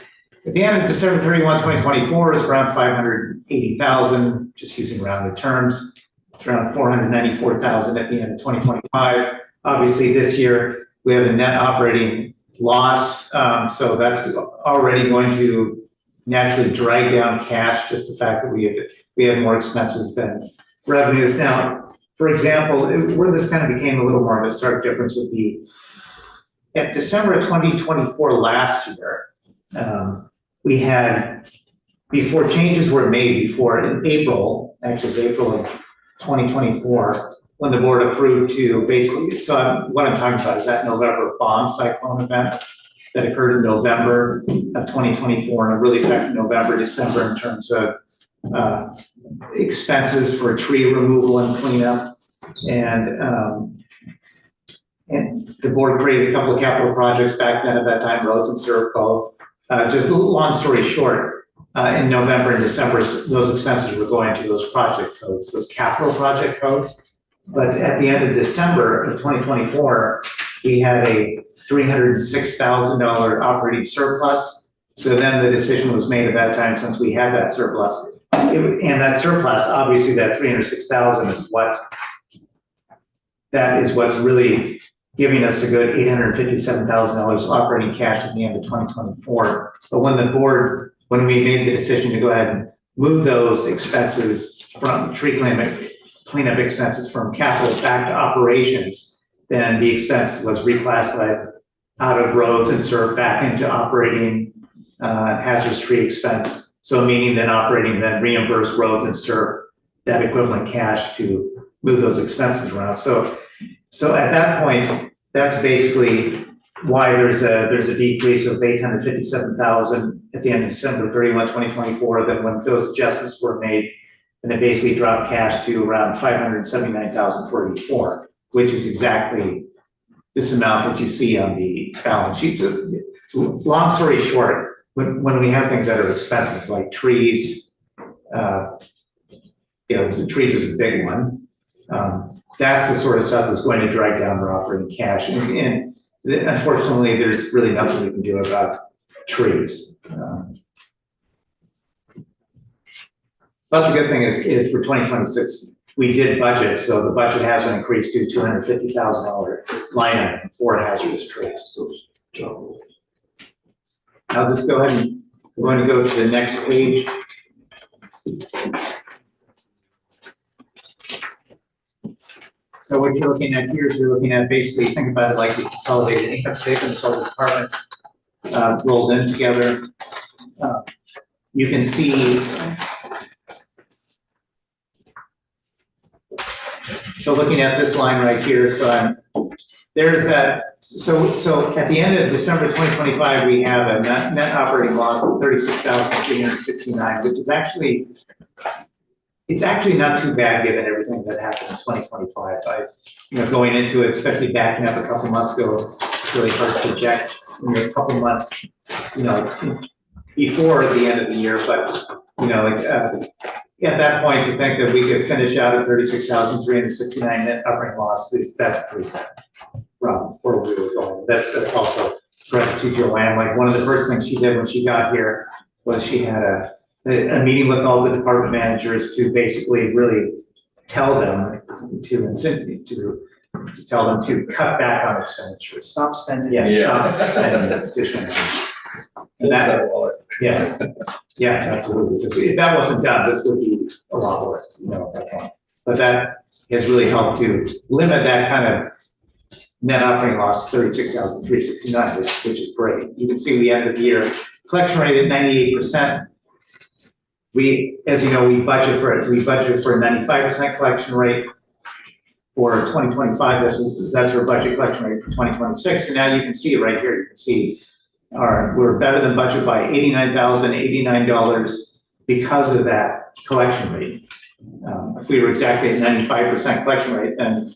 at the end of December 31, 2024 is around 580,000, just using rounded terms. It's around 494,000 at the end of 2025. Obviously this year we have a net operating loss. So that's already going to naturally drag down cash, just the fact that we have more expenses than revenues. Now, for example, where this kind of became a little more of a stark difference would be at December 2024 last year, we had, before changes were made, in April, actually it was April of 2024, when the board approved to basically, what I'm talking about is that November bomb cyclone event that occurred in November of 2024, and it really affected November, December in terms of expenses for tree removal and cleanup. And the board created a couple of capital projects back then at that time, roads and surf both. Just long story short, in November and December, those expenses were going to those project codes, those capital project codes. But at the end of December of 2024, we had a $306,000 operating surplus. So then the decision was made at that time, since we had that surplus, and that surplus, obviously that 306,000 is what's really giving us a good $857,000 operating cash at the end of 2024. But when we made the decision to go ahead and move those expenses from tree cleanup expenses from capital back to operations, then the expense was reclassified out of roads and surf back into operating hazardous tree expense. So meaning then operating then reimburse roads and surf that equivalent cash to move those expenses around. So at that point, that's basically why there's a decrease of $857,000 at the end of December 31, 2024. Then when those adjustments were made, and it basically dropped cash to around $579,484, which is exactly this amount that you see on the balance sheet. So long story short, when we have things that are expensive, like trees, the trees is a big one. That's the sort of stuff that's going to drag down our operating cash. And unfortunately, there's really nothing we can do about trees. But the good thing is for 2026, we did budget, so the budget has been increased to $250,000 line item for hazardous trees. I'll just go ahead and we're going to go to the next page. So what you're looking at here is you're looking at basically, think about it like the consolidated income statement, so the departments rolled in together. You can see, so looking at this line right here, so there's that, so at the end of December 2025, we have a net operating loss of $36,369, which is actually, it's actually not too bad given everything that happened in 2025. Going into it, especially backing up a couple months ago, it's really hard to project a couple months, before the end of the year. But at that point, to think that we could finish out at 36,369 net operating loss, that's pretty bad from where we were going. That's also credit to Joanne. Like one of the first things she did when she got here was she had a meeting with all the department managers to basically really tell them to cut back on expenditures. Stop spending. Stop spending additional money. Absolutely. Because if that wasn't done, this would be a lot worse, at that point. But has really helped to limit that kind of net operating loss to 36,369, which is great. You can see we ended the year collection rate at 98%. We, as you know, we budgeted for a 95% collection rate for 2025. That's our budget collection rate for 2026. And now you can see right here, you can see we're better than budget by $89,089 because of that collection rate. If we were exactly at 95% collection rate, then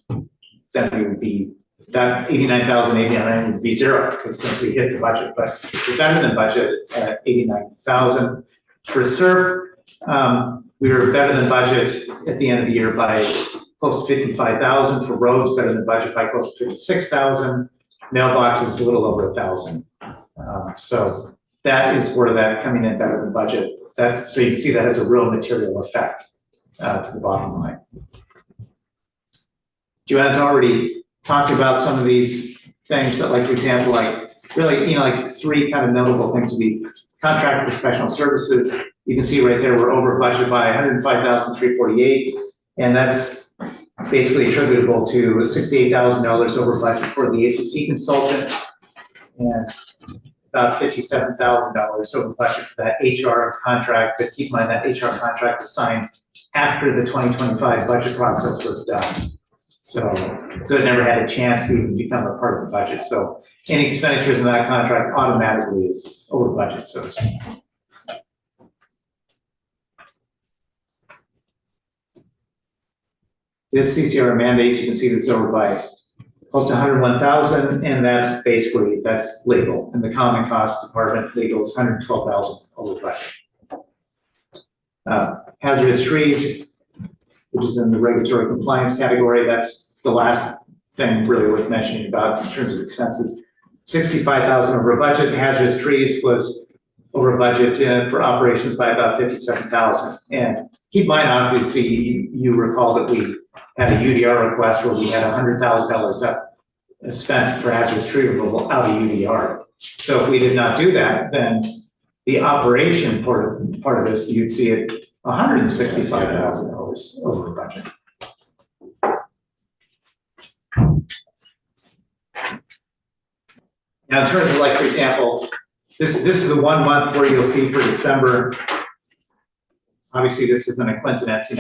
we would be, that 89,089 would be zero, because since we hit the budget, but we're better than budget at 89,000. For SURF, we were better than budget at the end of the year by close to 55,000. For roads, better than budget by close to 56,000. Mailboxes, a little over 1,000. So that is where that coming in better than budget. So you can see that has a real material effect to the bottom line. Joanne's already talked about some of these things, but like, for example, like really, like three kind of notable things would be contract professional services. You can see right there, we're over budget by 105,348, and that's basically attributable to $68,000 over budget for the ACC consultant, and about $57,000 over budget for that HR contract. But keep in mind that HR contract was signed after the 2025 budget process was done. So it never had a chance to even become a part of the budget. So any expenditures in that contract automatically is over budget, so to speak. This CCR mandates, you can see this over by close to 101,000, and that's legal. And the common cost department legal is 112,000 over budget. Hazardous trees, which is in the regulatory compliance category, that's the last thing really worth mentioning about in terms of expenses. 65,000 over budget. Hazardous trees was over budget for operations by about 57,000. And keep in mind, obviously, you recall that we had a UDR request where we had $100,000 spent for hazardous tree removal out of UDR. So if we did not do that, then the operation part of this, you'd see it $165,000 over budget. Now, in terms of, like, for example, this is the 1 month where you'll see for December. Obviously, this isn't a coincidence.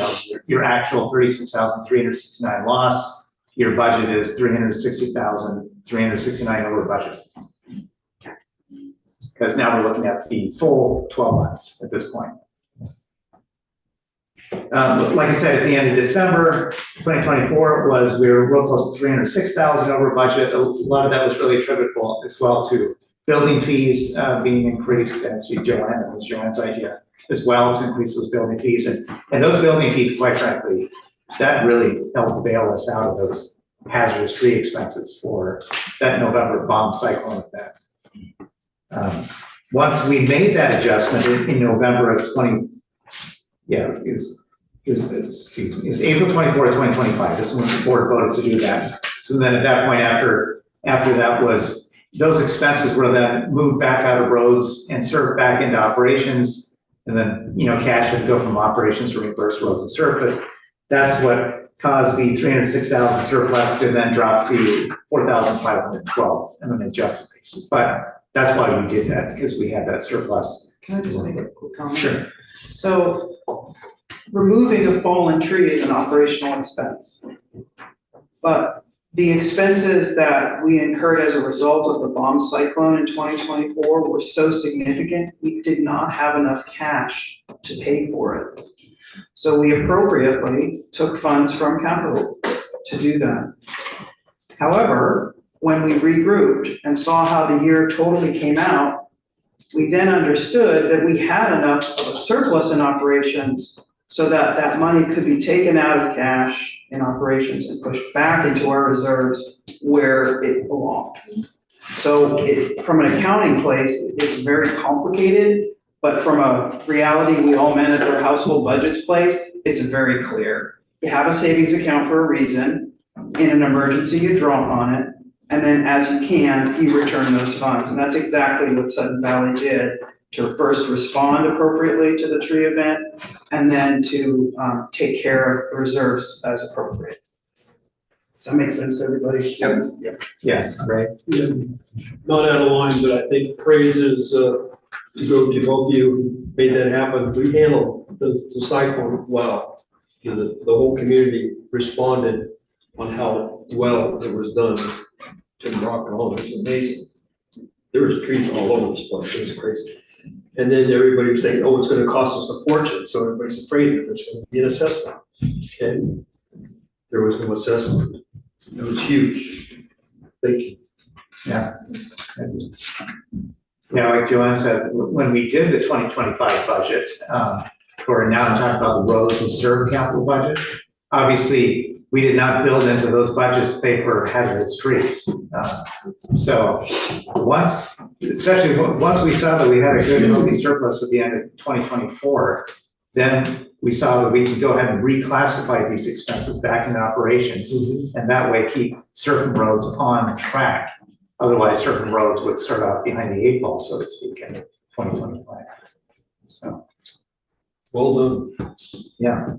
Your actual 36,369 loss. Your budget is 360,369 over budget. Because now we're looking at the full 12 months at this point. Like I said, at the end of December 2024, we were real close to 306,000 over budget. A lot of that was really attributable as well to building fees being increased. Actually, it was Joanne's idea as well to increase those building fees. And those building fees, quite frankly, that really helped bail us out of those hazardous tree expenses for that November bomb cyclone event. Once we made that adjustment in November of it was April 24th, 2025. This is when the board voted to do that. So then at that point, after that was, those expenses were then moved back out of roads and served back into operations. And then, cash would go from operations to reimburse roads and serve. But that's what caused the 306,000 surplus to then drop to 4,512 on an adjusted basis. But that's why we did that, because we had that surplus. Can I just make a quick comment? Sure. So removing a fallen tree is an operational expense. But the expenses that we incurred as a result of the bomb cyclone in 2024 were so significant, we did not have enough cash to pay for it. So we appropriately took funds from capital to do that. However, when we regrouped and saw how the year totally came out, we then understood that we had enough of a surplus in operations so that that money could be taken out of cash in operations and pushed back into our reserves where it belonged. So from an accounting place, it's very complicated, but from a reality we all manage our household budgets place, it's very clear. You have a savings account for a reason. In an emergency, you draw on it. And then as you can, you return those funds. And that's exactly what Sudden Valley did to first respond appropriately to the tree event, and then to take care of reserves as appropriate. Does that make sense to everybody? Yep. Yeah, right. Yeah, not out of line, but I think praise is, to go to both of you who made that happen. We handled the cyclone well. The whole community responded on how well it was done to rock and roll. It was amazing. There was trees all over this place. It was crazy. And then everybody was saying, oh, it's gonna cost us a fortune. So everybody's afraid that there's gonna be an assessment. And there was no assessment. It was huge. Thank you. Yeah. Yeah, like Joanne said, when we did the 2025 budget, or now I'm talking about the roads and serve capital budgets, obviously, we did not build into those budgets to pay for hazardous trees. So especially once we saw that we had a good healthy surplus at the end of 2024, then we saw that we could go ahead and reclassify these expenses back into operations, and that way keep certain roads on track. Otherwise, certain roads would start out behind the 8 ball, so to speak, in 2025. So. Well done. Yeah.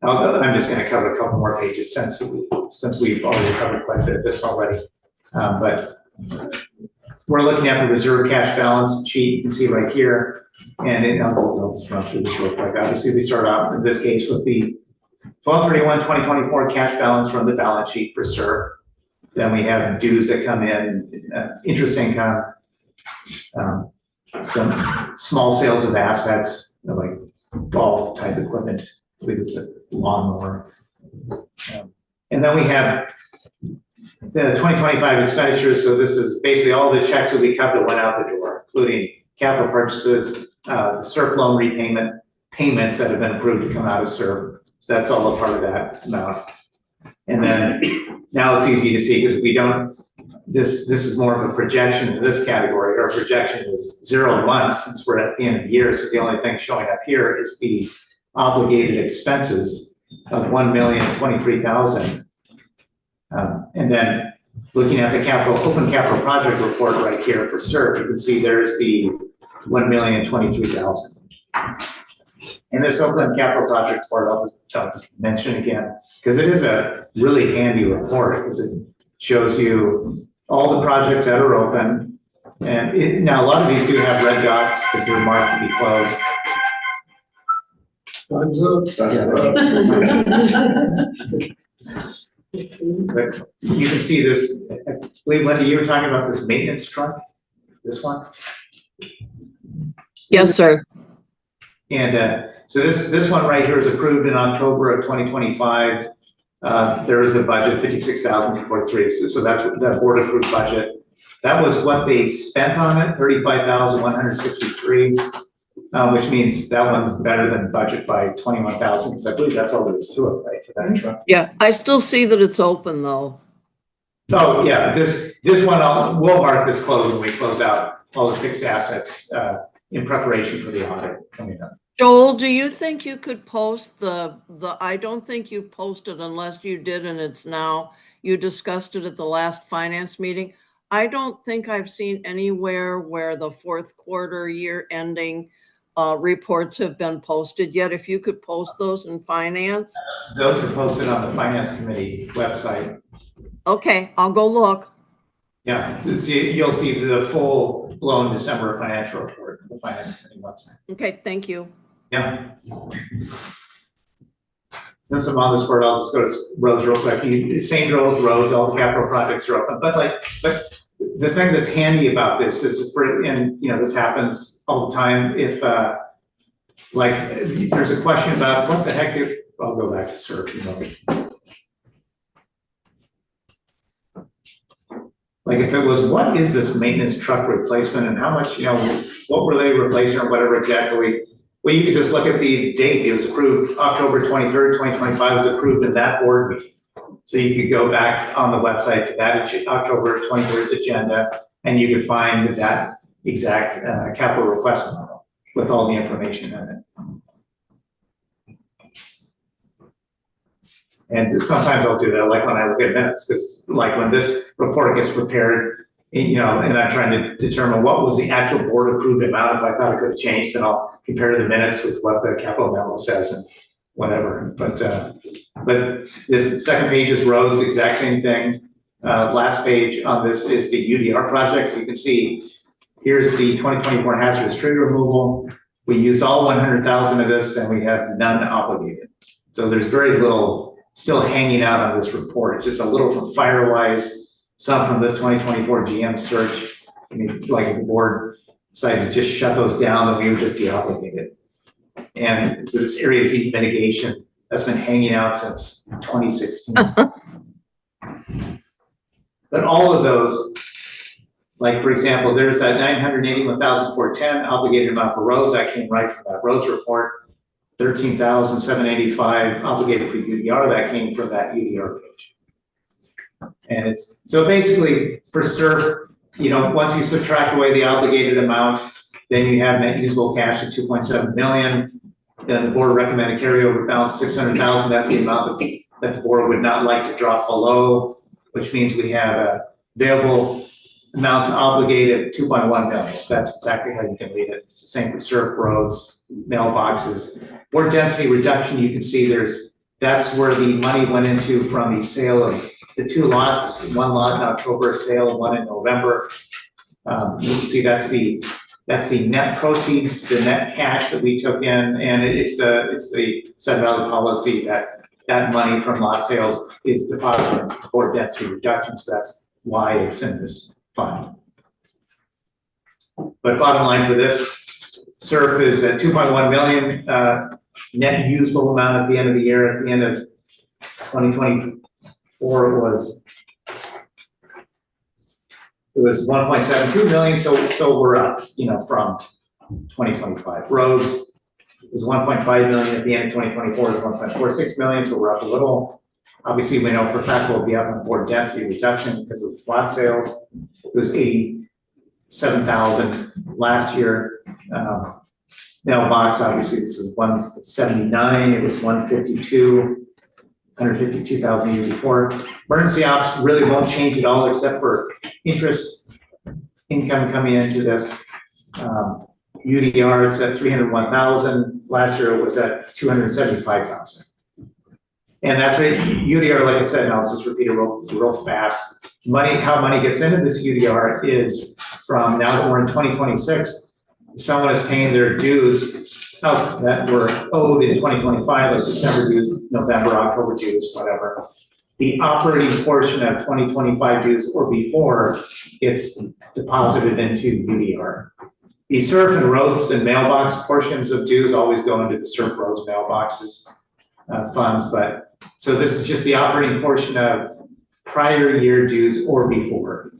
I'm just going to cover a couple more pages since we've already covered quite a bit of this already. But we're looking at the reserve cash balance sheet. You can see right here, and I'll just run through this real quick. Obviously, we start out in this case with the 12/31/2024 cash balance from the balance sheet for SERV. Then we have dues that come in, interest income, some small sales of assets, like golf type equipment. I believe it's a lawnmower. And then we have the 2025 expenditures. So this is basically all the checks that we cut that went out the door, including capital purchases, SERF loan repayment, payments that have been approved to come out of SERF. So that's all a part of that amount. And then now it's easy to see because we don't, this is more of a projection in this category. Our projection is 0 months since we're at the end of the year. So the only thing showing up here is the obligated expenses of $1,023,000. And then looking at the open capital project report right here for SERF, you can see there's the $1,023,000. And this open capital project report, I'll just mention again, because it is a really handy report because it shows you all the projects that are open. And now a lot of these do have red dots because they're marked to be closed. Time's up. But you can see this, I believe, Linda, you were talking about this maintenance truck, this one? Yes, sir. And so this one right here is approved in October of 2025. There is a budget, $56,243. So that's the board approved budget. That was what they spent on it, $35,163, which means that one's better than budget by $21,000. Because I believe that's all there is to it, right, for that truck. Yeah, I still see that it's open though. Oh yeah, this one we'll mark this closed when we close out all the fixed assets in preparation for the audit coming up. Joel, do you think you could post the I don't think you've posted unless you did, and it's now, you discussed it at the last finance meeting. I don't think I've seen anywhere where the fourth quarter year ending reports have been posted yet. If you could post those in finance. Those are posted on the finance committee website. Okay, I'll go look. Yeah, so you'll see the full blown December financial report on the finance committee website. Okay, thank you. Yeah. Since I'm on this board, I'll just go to roads real quick. Same drill with roads, all the capital projects are open. But the thing that's handy about this is, and this happens all the time. If there's a question about what the heck if, I'll go back to SERF. Like if it was, what is this maintenance truck replacement and how much, what were they replacing or whatever exactly? Well, you could just look at the date. It was approved October 23rd, 2025 was approved in that board meeting. So you could go back on the website to that October 23rd's agenda and you could find that exact capital request model with all the information in it. And sometimes I'll do that, like when I look at minutes, because like when this report gets prepared You know, and I'm trying to determine what was the actual board approved amount. If I thought it could have changed, then I'll compare the minutes with what the capital memo says and whatever. But this second page is roads, exact same thing. Last page on this is the UDR project. So you can see here's the 2024 hazardous tree removal. We used all 100,000 of this and we have none obligated. So there's very little still hanging out on this report. Just a little from Firewise, some from this 2024 GM search. I mean, like if the board decided to just shut those down, then we would just deobligate it. And this area Z mitigation, that's been hanging out since 2016. But all of those, like for example, there's that 981,410 obligated amount for roads, that came right from that roads report. 13,785 obligated for UDR, that came from that UDR page. And it's, so basically for SURF, you know, once you subtract away the obligated amount, then you have net usable cash of 2.7 million. Then the board recommended carryover balance 600,000. That's the amount that the board would not like to drop below, which means we have a available amount to obligate at 2.1 million. That's exactly how you can read it. It's the same for SURF, roads, mailboxes. Board density reduction, you can see that's where the money went into from the sale of the 2 lots, 1 lot in October, sale, 1 in November. You can see that's the net proceeds, the net cash that we took in, and it's the Sun Valley policy that money from lot sales is deposited for density reduction, so that's why it's in this fund. But bottom line for this, SURF is at 2.1 million net usable amount at the end of the year. At the end of 2024, it was 1.72 million, so we're up, you know, from 2025. Roads was 1.5 million at the end of 2024, is 1.46 million, so we're up a little. Obviously, we know for a fact we'll be up on board density reduction because of the slot sales. It was 87,000 last year. Mailbox, obviously, this is 179, it was 152,000 year before. Emergency ops really won't change at all except for interest income coming into this. UDR, it's at 301,000. Last year it was at 275,000. And that's right, UDR, like I said, and I'll just repeat it real fast. How money gets into this UDR is from now that we're in 2026, someone is paying their dues that were owed in 2025, like December dues, November, October dues, whatever. The operating portion of 2025 dues or before it's deposited into UDR. The SURF and roads and mailbox portions of dues always go into the SURF roads mailboxes funds, but so this is just the operating portion of prior year dues or before.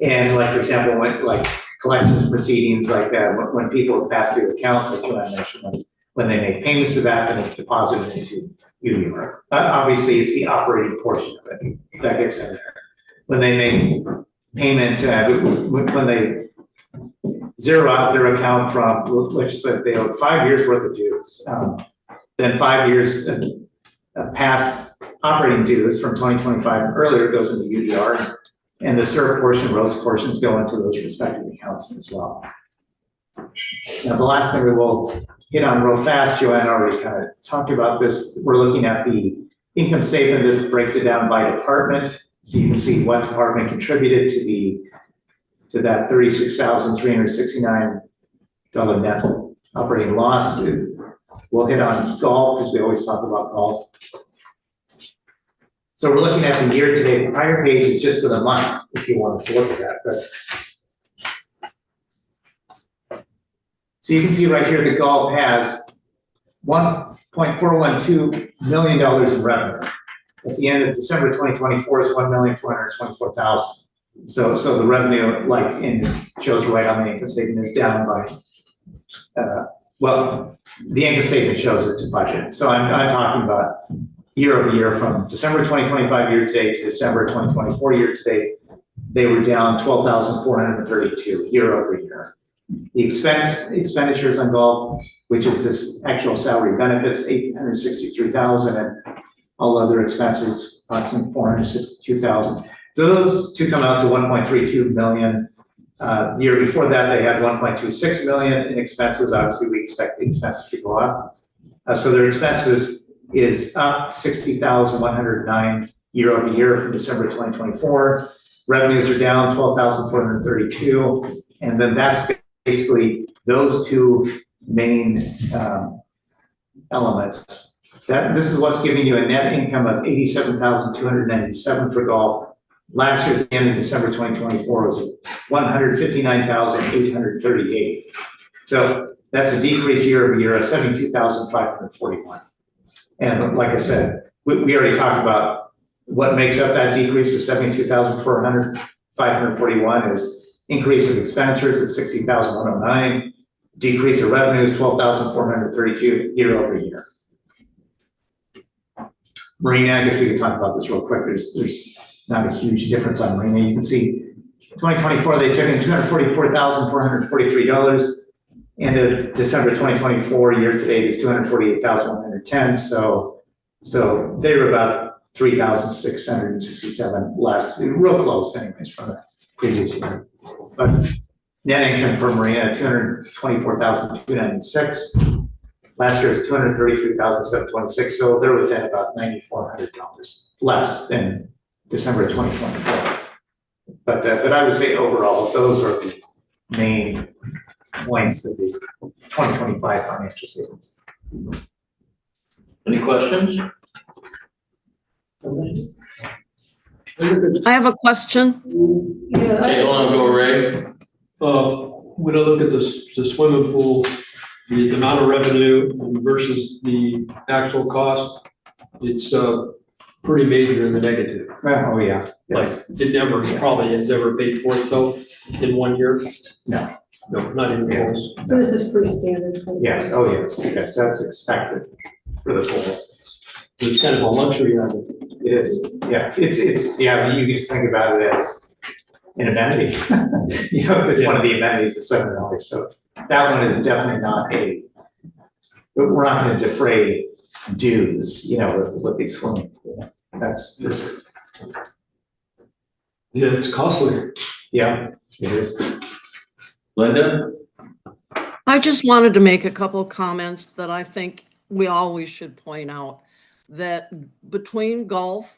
And like, for example, like collections proceedings, like when people have passed through accounts, like Joanne mentioned, when they make payments to that, then it's deposited into UDR. Obviously, it's the operating portion of it that gets in there. When they make payment, when they zero out their account from, let's just say they owe 5 years worth of dues, then 5 years past operating dues from 2025 and earlier goes into UDR. And the SURF portion, roads portions go into those respective accounts as well. Now, the last thing that we'll hit on real fast, Joanne already kind of talked about this. We're looking at the income statement. This breaks it down by department. So you can see what department contributed to that $36,369 net operating loss. We'll hit on golf because we always talk about golf. So we're looking at the year to date. The prior page is just for the month, if you wanted to look at that. But so you can see right here, the golf has $1.412 million in revenue. At the end of December 2024 is $1,424,000. So the revenue, like, and it shows right on the income statement, is down by, well, the income statement shows it to budget. So I'm talking about year over year from December 2025 year to date to December 2024 year to date. They were down 12,432 year over year. The expenditures on golf, which is this actual salary benefits, 863,000, and All other expenses, approximately 462,000. So those two come out to 1.32 million. The year before that, they had 1.26 million in expenses. Obviously, we expect the expenses to go up. So their expenses is up 60,109 year over year from December 2024. Revenues are down 12,432. And then that's basically those two main elements. This is what's giving you a net income of 87,297 for golf. Last year, at the end of December 2024, was 159,838. So that's a decrease year over year of 72,541. And like I said, we already talked about what makes up that decrease of 72,541 is increase of expenditures at 60,109, decrease of revenues 12,432 year over year. Marina, I guess we can talk about this real quick. There's not a huge difference on Marina. You can see 2024, they took in $244,443. End of December 2024, year to date is $248,110. So they were about 3,667 less, real close anyways from the previous year. But net income for Marina, 224,296. Last year was 233,726. So they're within about $9,400 less than December 2024. But I would say overall, those are the main points of the 2025 financial statements. Any questions? I have a question. Okay, hold on, go Ray. When I look at the swimming pool, the amount of revenue versus the actual cost, it's pretty major in the negative. Oh, yeah. Like, it never probably has ever paid for itself in 1 year? No. No, not even close. So this is pretty standard. Yes, oh yes, that's expected for the pool. It's kind of a luxury item. It is, yeah, it's, yeah, you can just think about it as an amenity. You know, it's one of the amenities of $7. So that one is definitely not we're not gonna defray dues, you know, with these swimming pool. That's, Yeah, it's costly. yeah, it is. Linda? I just wanted to make a couple of comments that I think we always should point out, that between golf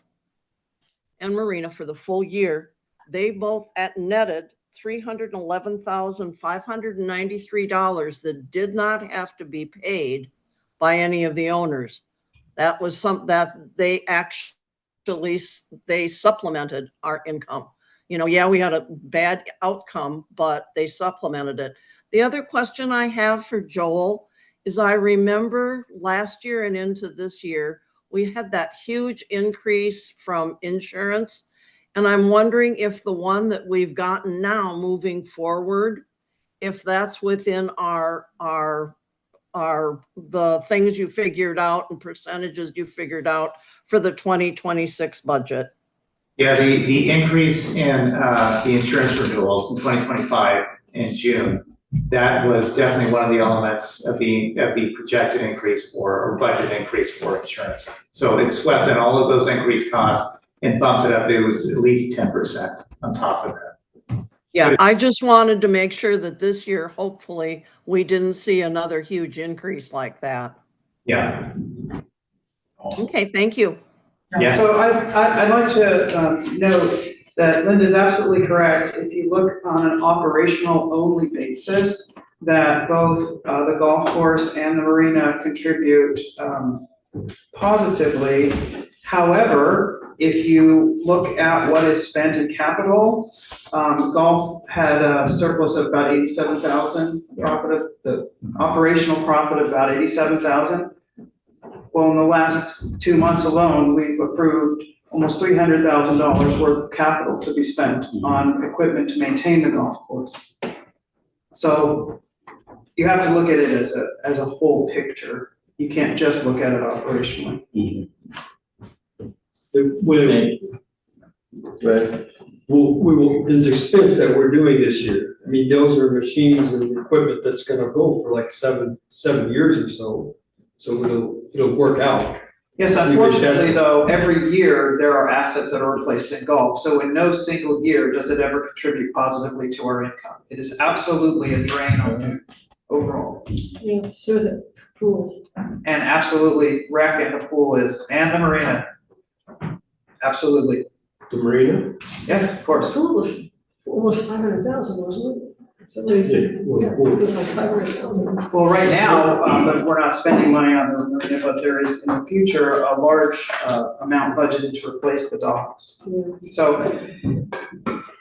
and Marina for the full year, they both netted $311,593 that did not have to be paid by any of the owners. That was that they supplemented our income. You know, yeah, we had a bad outcome, but they supplemented it. The other question I have for Joel is, I remember last year and into this year, we had that huge increase from insurance. And I'm wondering if the one that we've gotten now moving forward, if that's within the things you figured out and percentages you figured out for the 2026 budget. Yeah, the increase in the insurance renewals in 2025 in June, that was definitely one of the elements of the projected increase or budget increase for insurance. So it swept in all of those increased costs and bumped it up. It was at least 10% on top of that. Yeah, I just wanted to make sure that this year, hopefully, we didn't see another huge increase like that. Yeah. Okay, thank you. Yeah. So I'd like to note that Linda's absolutely correct. If you look on an operational only basis, that both the golf course and the marina contribute positively. However, if you look at what is spent in capital, golf had a surplus of about 87,000, the operational profit of about 87,000. Well, in the last 2 months alone, we've approved almost $300,000 worth of capital to be spent on equipment to maintain the golf course. So you have to look at it as a whole picture. You can't just look at it operationally. This expense that we're doing this year, I mean, those are machines and equipment that's gonna go for like seven years or so. So it'll work out. Yes, unfortunately, though, every year there are assets that are replaced in golf. So in no single year does it ever contribute positively to our income. It is absolutely a drain on Newton overall. Yeah, so is it pool. And absolutely rec and the pool is, and the marina. Absolutely. The marina? Yes, of course. Pool was almost 500,000, wasn't it? So Yeah, it was like 500,000. Well, right now, but we're not spending money on the marina, but there is in the future a large amount budgeted to replace the docks. So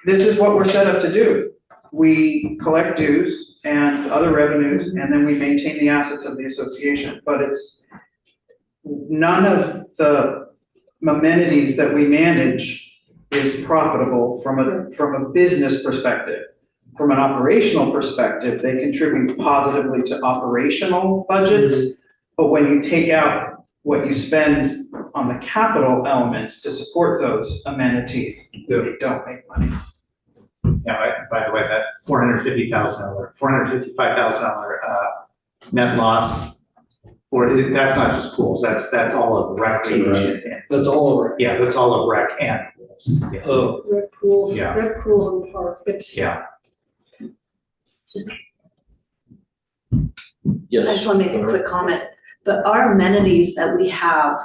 this is what we're set up to do. We collect dues and other revenues, and then we maintain the assets of the association. But it's none of the amenities that we manage is profitable from a business perspective. From an operational perspective, they contribute positively to operational budgets. But when you take out what you spend on the capital elements to support those amenities, they don't make money. Yeah, by the way, that $455,000 net loss, that's not just pools, that's all of recreation. That's all of it. Yeah, that's all of rec and pools. Yeah. Oh. Rec pools, Yeah. rec pools and park, it's. Yeah. Yes. I just want to make a quick comment, but our amenities that we have,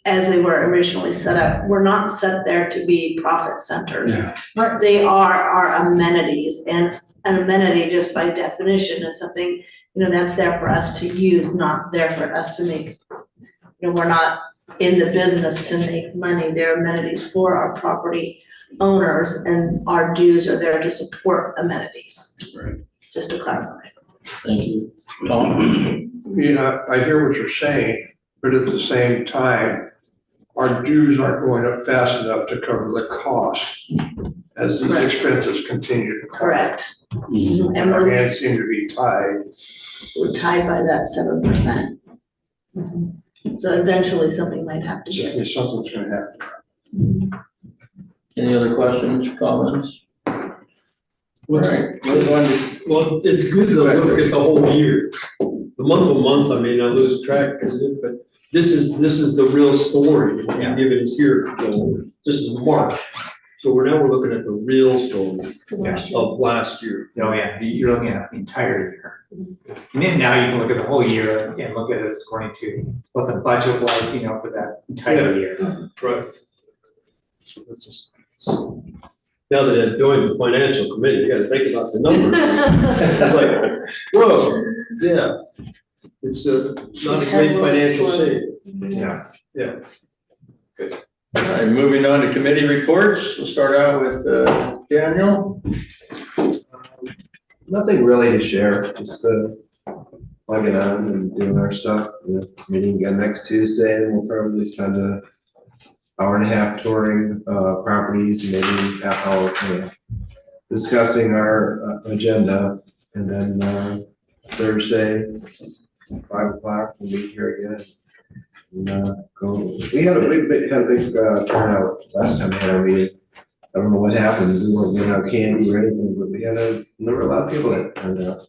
as they were originally set up, were not set there to be profit centers. Yeah. They are our amenities, and an amenity just by definition is something, that's there for us to use, not there for us to make, we're not in the business to make money. They're amenities for our property owners, and our dues are there to support amenities. Right. Just to clarify. Thank you. Tom? Yeah, I hear what you're saying, but at the same time, our dues aren't going up fast enough to cover the cost as these Correct. expenses continue to climb. Correct. And And our we're hands seem to be tied. tied by that 7%. So eventually something might have to Yeah, give. something's gonna happen. Any other questions, comments? All right, move on to- Well, it's good to look at the whole year. The month to month, I mean, I lose track, but this is the real story. And give it is here, Joel. This is March. So we're looking at the real story of last year. Oh, yeah, you're looking at the entire year. And then now you can look at the whole year and look at it according to what the budget was, for that entire year. Right. Now that I'm doing the financial committee, you gotta think about the numbers. It's like, whoa, yeah. It's not a great financial shape. Yeah. Yeah. All right, moving on to committee reports. We'll start out with Daniel. Nothing really to share, just plugging on and doing our stuff. Meeting again next Tuesday, and we'll probably spend an hour and a half touring properties, maybe half hour discussing our agenda, and then Thursday, 5 o'clock, we'll be here again. And, we had a big turnout last time we had our meeting. I don't know what happened, we weren't giving out candy or anything, but there were a lot of people that turned out.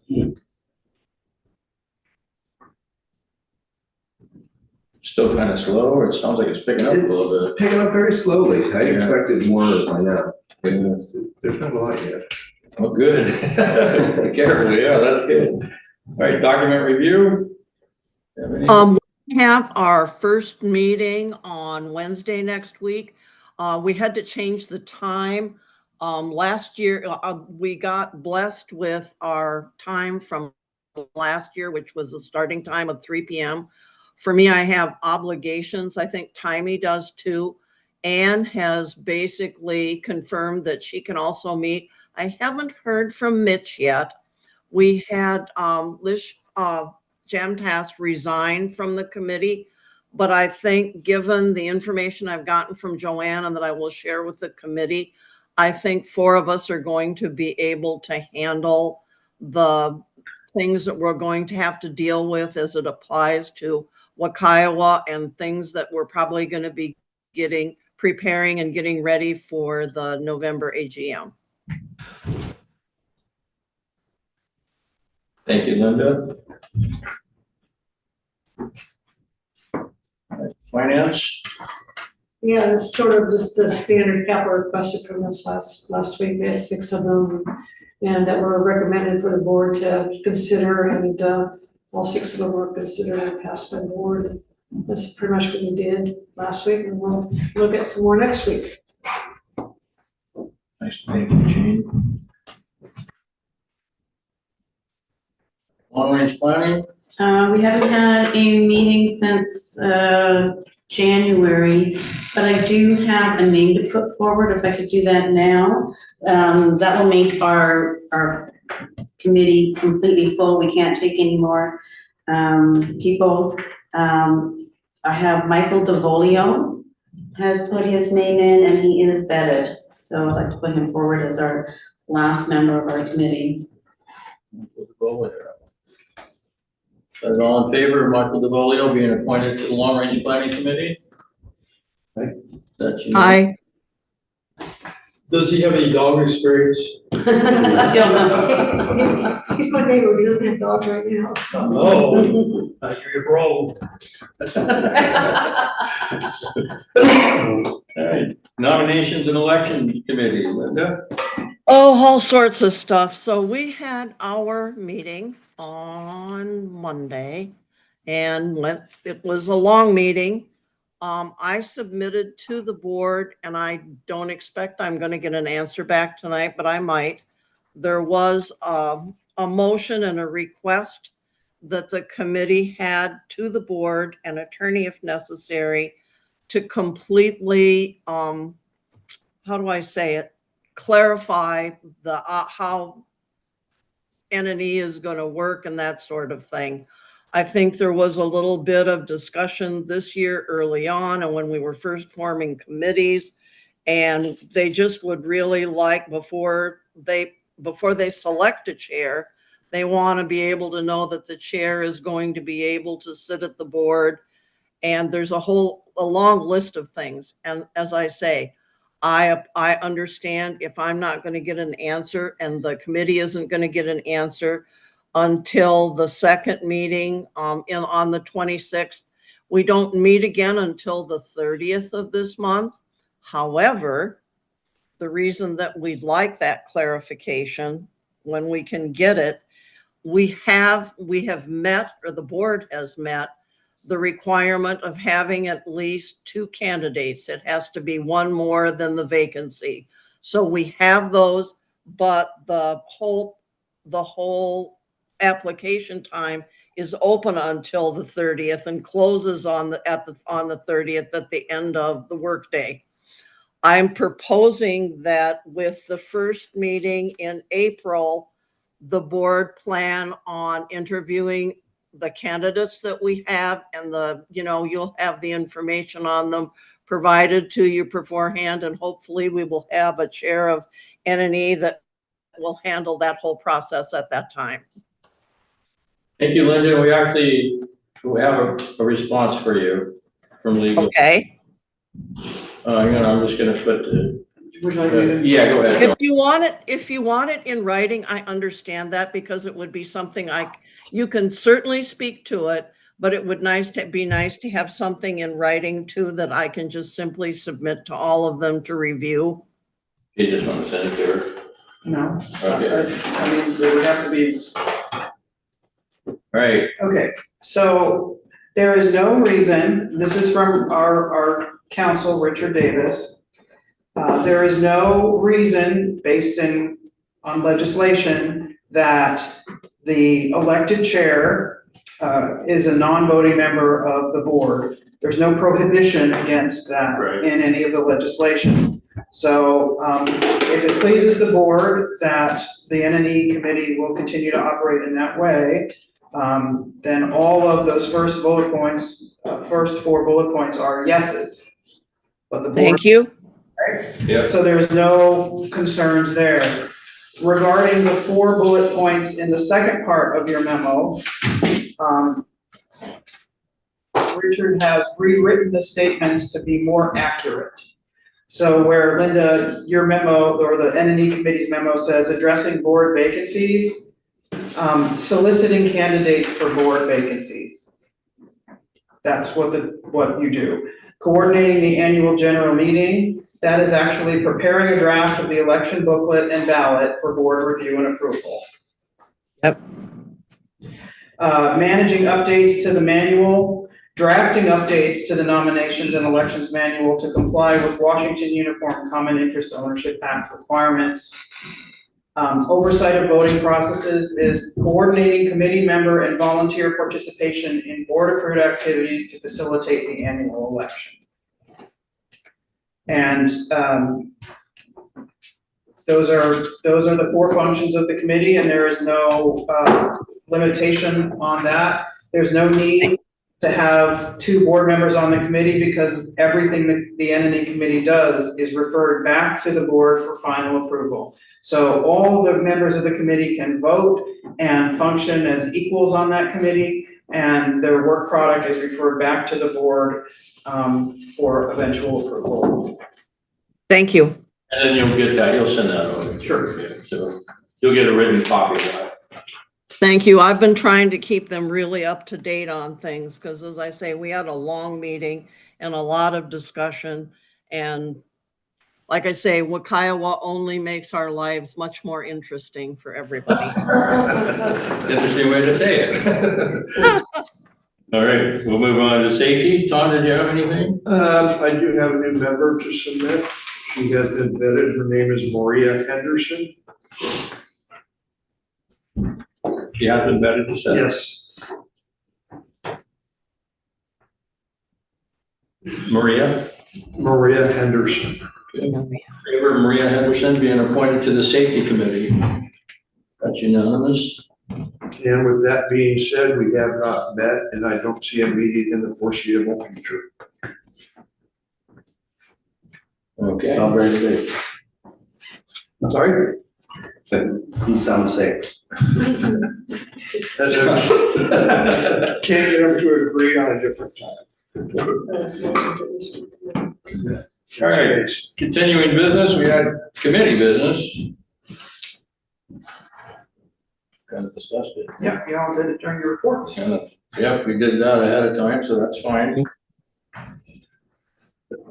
Still kind of slow, or it sounds like it's picking up a little bit? It's picking up very slowly, I expected more by now. There's not a lot yet. Oh, good. Be careful, yeah, that's good. All right, document review. Have any- We have our first meeting on Wednesday next week. We had to change the time. Last year, we got blessed with our time from last year, which was a starting time of 3 p.m. For me, I have obligations. I think Timey does too. Anne has basically confirmed that she can also meet. I haven't heard from Mitch yet. We had Lish Jamtas resign from the committee, but I think given the information I've gotten from Joanne and that I will share with the committee, I think 4 of us are going to be able to handle the things that we're going to have to deal with as it applies to Wakiowa and things that we're probably going to be preparing and getting ready for the November AGM. Thank you, Linda. Finance, Yeah, it's sort of just the standard capital requested from us last week. We had 6 of them, and that were recommended for the board to consider, and all 6 of them were considered and passed by the board. That's pretty much what we did last week, and we'll look at some more next week. nice to meet you, Gene. Long-range planning, We haven't had a meeting since, January, but I do have a name to put forward, if I could do that now. That will make our committee completely full. We can't take any more, people. I have Michael DeVolio has put his name in, and he is vetted. So I'd like to put him forward as our last member of our committee. we'll go with her. Is all in favor of Michael DeVolio being appointed to the Long Range Planning Committee? That's you. Aye. Does he have any dog experience? I don't know. He's my neighbor, he doesn't have dogs right now, so. Oh, I hear you, bro. All right, nominations and elections committee, Linda? Oh, all sorts of stuff. So we had our meeting on Monday and it was a long meeting. I submitted to the board, and I don't expect I'm going to get an answer back tonight, but I might. There was a motion and a request that the committee had to the board, an attorney if necessary, to completely, how do I say it? Clarify the how N&E is going to work and that sort of thing. I think there was a little bit of discussion this year early on and when we were first forming committees, and they just would really like before they select a chair, they want to be able to know that the chair is going to be able to sit at the board. And there's a long list of things. And as I say, I understand if I'm not going to get an answer and the committee isn't going to get an answer until the second meeting on the 26th. We don't meet again until the 30th of this month. However, the reason that we'd like that clarification when we can get it, we have met, or the board has met, the requirement of having at least 2 candidates. It has to be one more than the vacancy. So we have those, but the whole application time is open until the 30th and closes on the 30th at the end of the workday. I'm proposing that with the first meeting in April, the board plan on interviewing the candidates that we have, and you'll have the information on them provided to you beforehand, and hopefully we will have a chair of N&E that will handle that whole process at that time. Thank you, Linda. We have a response for you from legal. Okay. I'm just gonna put Would yeah, go ahead. If you want it in writing, I understand that, because it would be something you can certainly speak to it, but it would be nice to have something in writing too that I can just simply submit to all of them to review. You just want to send it to her? No. Okay. I mean, they would have to be. Right. Okay, so there is no reason, this is from our counsel, Richard Davis. There is no reason based on legislation that the elected chair is a non-voting member of the board. There's no prohibition against that in any of the legislation. So if it pleases the board that the N&E committee will continue to operate in that way, then all of those first 4 bullet points are yeses. But the board, thank you. right? Yeah. So there's no concerns there. Regarding the 4 bullet points in the second part of your memo, Richard has rewritten the statements to be more accurate. So where Linda, your memo, or the N&E committee's memo says addressing board vacancies, soliciting candidates for board vacancies. That's what you do. Coordinating the annual general meeting, that is actually preparing a draft of the election booklet and ballot for board review and approval. Yep. Managing updates to the manual, drafting updates to the nominations and elections manual to comply with Washington Uniform Common Interest Ownership Act requirements. Oversight of voting processes is coordinating committee member and volunteer participation in board approved activities to facilitate the annual election. And those are the 4 functions of the committee, and there is no limitation on that. There's no need to have 2 board members on the committee because everything that the entity committee does is referred back to the board for final approval. So all the members of the committee can vote and function as equals on that committee, and their work product is referred back to the board for eventual approval. Thank you. And then you'll get that, you'll send that over. Sure. So you'll get a written copy of that. Thank you. I've been trying to keep them really up to date on things because, as I say, we had a long meeting and a lot of discussion. And like I say, Wakayawa only makes our lives much more interesting for everybody. Interesting way to say it. All right, we'll move on to safety. Tom, did you have anything? I do have a new member to submit. She has been vetted. Her name is Maria Henderson. She has been vetted to say? Yes. Maria? Maria Henderson. Okay. Favor Maria Henderson being appointed to the safety committee. That's unanimous. And with that being said, we have not met, and I don't see a meeting in the foreseeable future. Okay. Not very big. I'm sorry? So, he sounds safe. Can't get them to agree on a different time. All right, continuing business, we had committee business. Kind of discussed it. Yeah, you all did it during your reports. Yep, we did that ahead of time, so that's fine.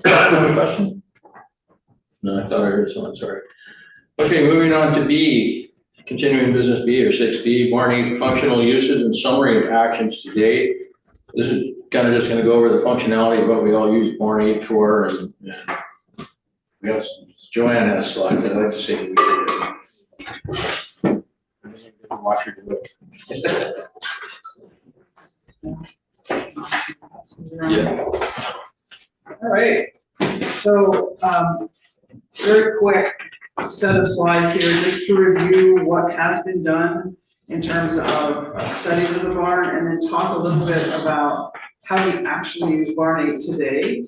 Any question? No, I thought I heard someone, sorry. Okay, moving on to B, continuing business B or 6B, Barney functional uses and summary of actions to date. This is kind of just going to go over the functionality of what we all use Barney for, and we have, Joanne has a slide that I'd like to see. Watch her do it. Yeah. All right, so very quick set of slides here just to review what has been done in terms of studies of the barn, and then talk a little bit about how we actually use Barn 8 today.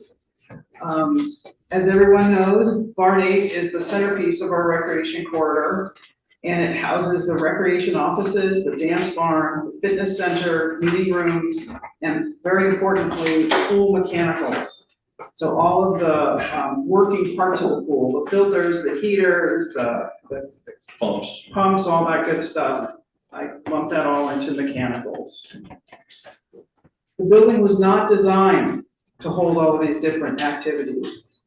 As everyone knows, Barn 8 is the centerpiece of our recreation corridor, and it houses the recreation offices, the dance barn, the fitness center, meeting rooms, and very importantly, pool mechanicals. So all of the working parts of the pool, the filters, the heaters, the pumps, all that good stuff. I lump that all into mechanicals. The building was not designed to hold all of these different activities.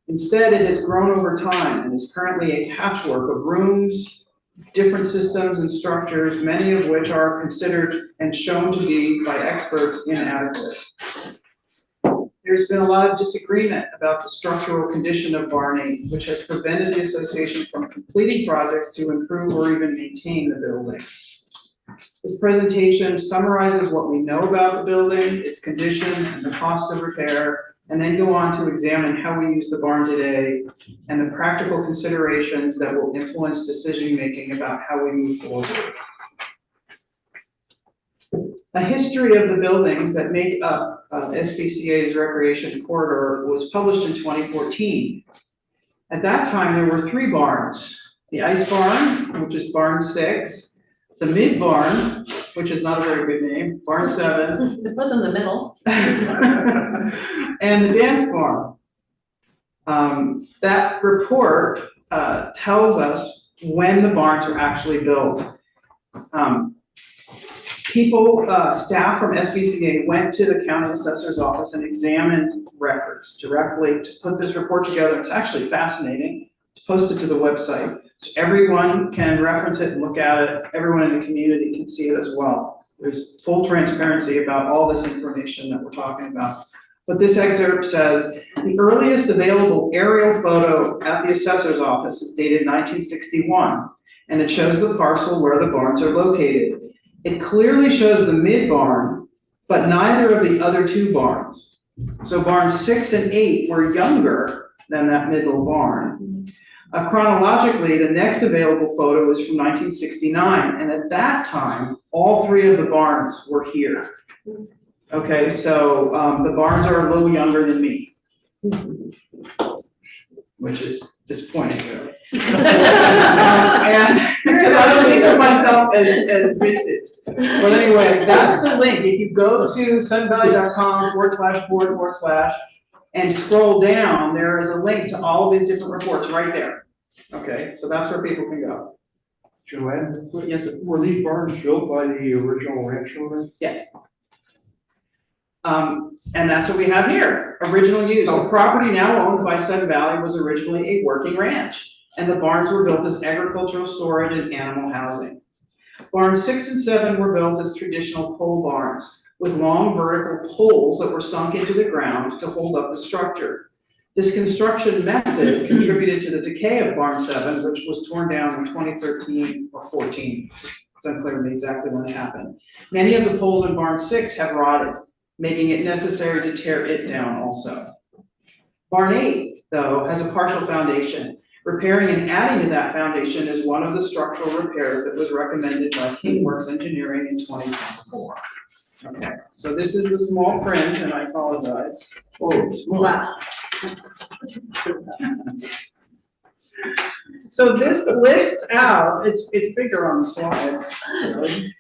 Instead, it has grown over time and is currently a patchwork of rooms, different systems and structures, many of which are considered and shown to be by experts inadequate. There's been a lot of disagreement about the structural condition of Barn 8, which has prevented the association from completing projects to improve or even maintain the building. This presentation summarizes what we know about the building, its condition, and the cost of repair, and then go on to examine how we use the barn today and the practical considerations that will influence decision-making about how we move forward. A history of the buildings that make up SPCA's recreation corridor was published in 2014. At that time, there were 3 barns: the ice barn, which is barn 6, the mid barn, which is not a very good name, barn 7. It was in the middle. And the dance barn. That report tells us when the barns were actually built. people, staff from SBCA went to the county assessor's office and examined records directly to put this report together. It's actually fascinating. It's posted to the website. So everyone can reference it and look at it. Everyone in the community can see it as well. There's full transparency about all this information that we're talking about. But this excerpt says, the earliest available aerial photo at the assessor's office is dated 1961, and it shows the parcel where the barns are located. It clearly shows the mid barn, but neither of the other two barns. So barns 6 and 8 were younger than that middle barn. Chronologically, the next available photo is from 1969, and at that time, all 3 of the barns were here. Okay, so the barns are a little younger than me, which is disappointing, really. And because I was thinking of myself as vintage. But anyway, that's the link. If you go to sunvalley.com/board/, and scroll down, there is a link to all of these different reports right there. Okay, so that's where people can go. Joanne? Yes, sir. Were these barns built by the original ranch owner? Yes. And that's what we have here, original use. The property now owned by Sun Valley was originally a working ranch, and the barns were built as agricultural storage and animal housing. Barns 6 and 7 were built as traditional pole barns, with long vertical poles that were sunk into the ground to hold up the structure. This construction method contributed to the decay of barn 7, which was torn down in 2013 or 14. It's unclear to me exactly when it happened. Many of the poles in barn 6 have rotted, making it necessary to tear it down also. Barn 8, though, has a partial foundation. Repairing and adding to that foundation is one of the structural repairs that was recommended by Kingworks Engineering in 2024. Okay, so this is the small print, and I apologize. Oh, small. Wow. So this lists out, it's bigger on the slide, really.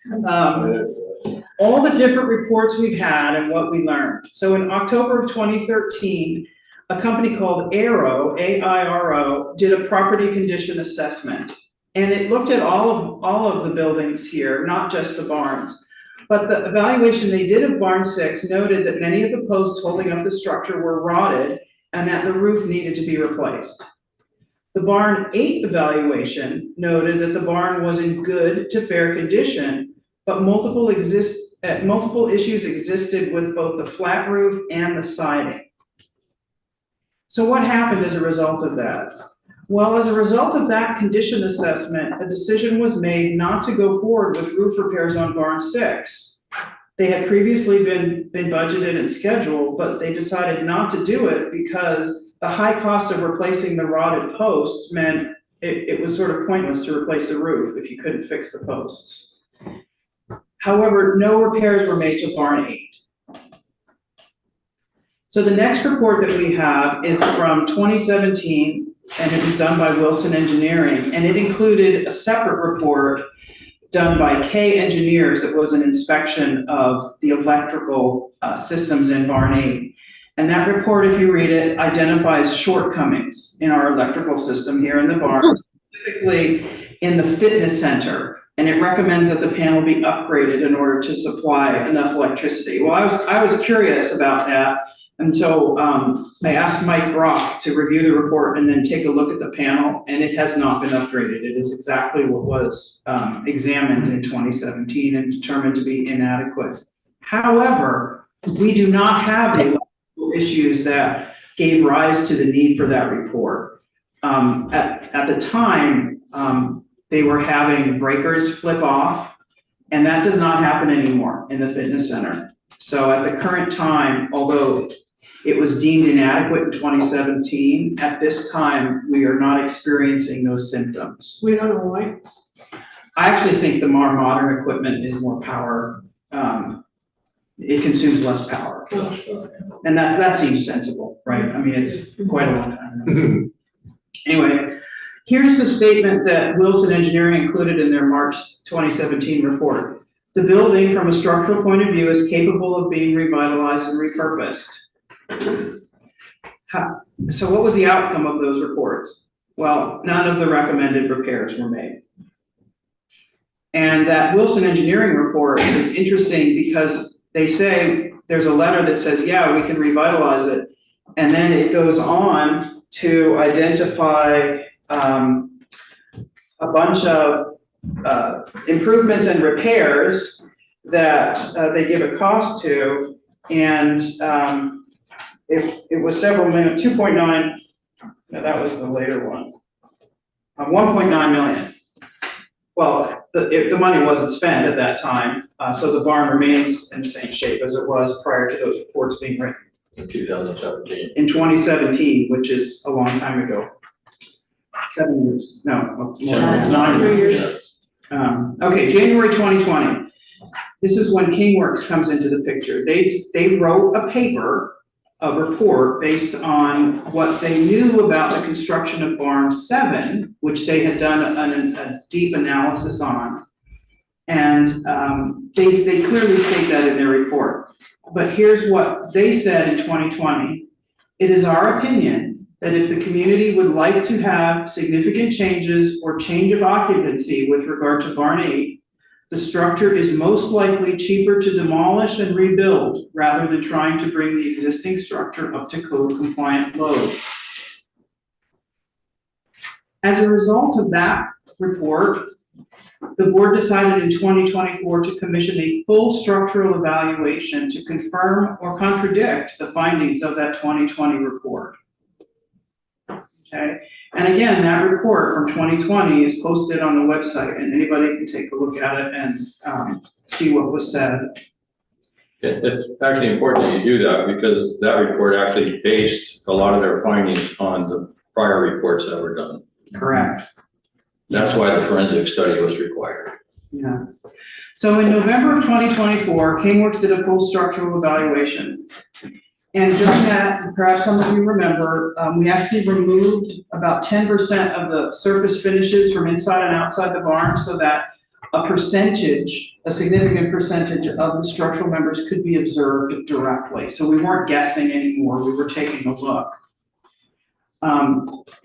All the different reports we've had and what we learned. So in October of 2013, a company called AIRO, A-I-R-O, did a property condition assessment. And it looked at all of the buildings here, not just the barns. But the evaluation they did of barn 6 noted that many of the posts holding up the structure were rotted and that the roof needed to be replaced. The barn 8 evaluation noted that the barn was in good to fair condition, but multiple issues existed with both the flat roof and the siding. So what happened as a result of that? Well, as a result of that condition assessment, a decision was made not to go forward with roof repairs on barn 6. They had previously been budgeted and scheduled, but they decided not to do it because the high cost of replacing the rotted posts meant it was sort of pointless to replace the roof if you couldn't fix the posts. However, no repairs were made to barn 8. So the next report that we have is from 2017, and it was done by Wilson Engineering, and it included a separate report done by K Engineers that was an inspection of the electrical systems in barn 8. And that report, if you read it, identifies shortcomings in our electrical system here in the barn, specifically in the fitness center. And it recommends that the panel be upgraded in order to supply enough electricity. Well, I was curious about that. And so I asked Mike Brock to review the report and then take a look at the panel, and it has not been upgraded. It is exactly what was examined in 2017 and determined to be inadequate. However, we do not have the electrical issues that gave rise to the need for that report. At the time, they were having breakers flip off, and that does not happen anymore in the fitness center. So at the current time, although it was deemed inadequate in 2017, at this time, we are not experiencing those symptoms. We don't know why. I actually think the more modern equipment is more power, it consumes less power. And that seems sensible, right? I mean, it's quite a long time ago. Anyway, here's the statement that Wilson Engineering included in their March 2017 report. The building, from a structural point of view, is capable of being revitalized and repurposed. So what was the outcome of those reports? Well, none of the recommended repairs were made. And that Wilson Engineering report is interesting because they say, there's a letter that says, yeah, we can revitalize it. And then it goes on to identify a bunch of improvements and repairs that they give a cost to. And it was several million, 2.9, no, that was the later one. 1.9 million. Well, the money wasn't spent at that time, so the barn remains in the same shape as it was prior to those reports being written. In 2017. In 2017, which is a long time ago. 7 years, no, more than 9 years. Okay, January 2020. This is when KingWorks comes into the picture. They wrote a paper, a report based on what they knew about the construction of Barn 7, which they had done a deep analysis on. And they clearly state that in their report. But here's what they said in 2020. It is our opinion that if the community would like to have significant changes or change of occupancy with regard to Barn 8, the structure is most likely cheaper to demolish and rebuild rather than trying to bring the existing structure up to code compliant loads. As a result of that report, the board decided in 2024 to commission a full structural evaluation to confirm or contradict the findings of that 2020 report. Okay, and again, that report from 2020 is posted on the website, and anybody can take a look at it and see what was said. It's actually important that you do that because that report actually based a lot of their findings on the prior reports that were done. Correct. That's why the forensic study was required. Yeah. So in November of 2024, KingWorks did a full structural evaluation. And during that, perhaps some of you remember, we actually removed about 10% of the surface finishes from inside and outside the barn so that a significant percentage of the structural members could be observed directly. So we weren't guessing anymore, we were taking a look.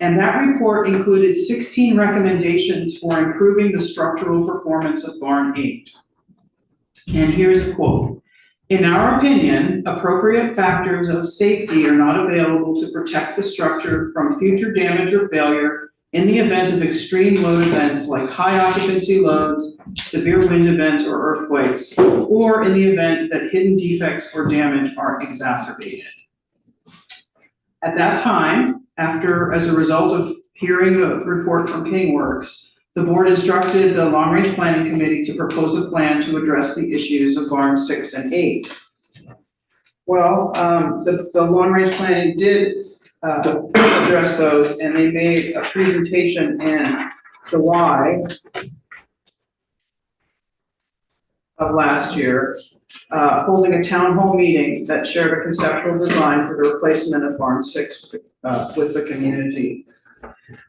And that report included 16 recommendations for improving the structural performance of Barn 8. And here's a quote. In our opinion, appropriate factors of safety are not available to protect the structure from future damage or failure in the event of extreme load events like high occupancy loads, severe wind events or earthquakes, or in the event that hidden defects or damage are exacerbated. At that time, as a result of hearing the report from KingWorks, the board instructed the Long Range Planning Committee to propose a plan to address the issues of Barns 6 and 8. Well, the Long Range Planning did address those, and they made a presentation in July of last year, holding a town hall meeting that shared a conceptual design for the replacement of Barn 6 with the community.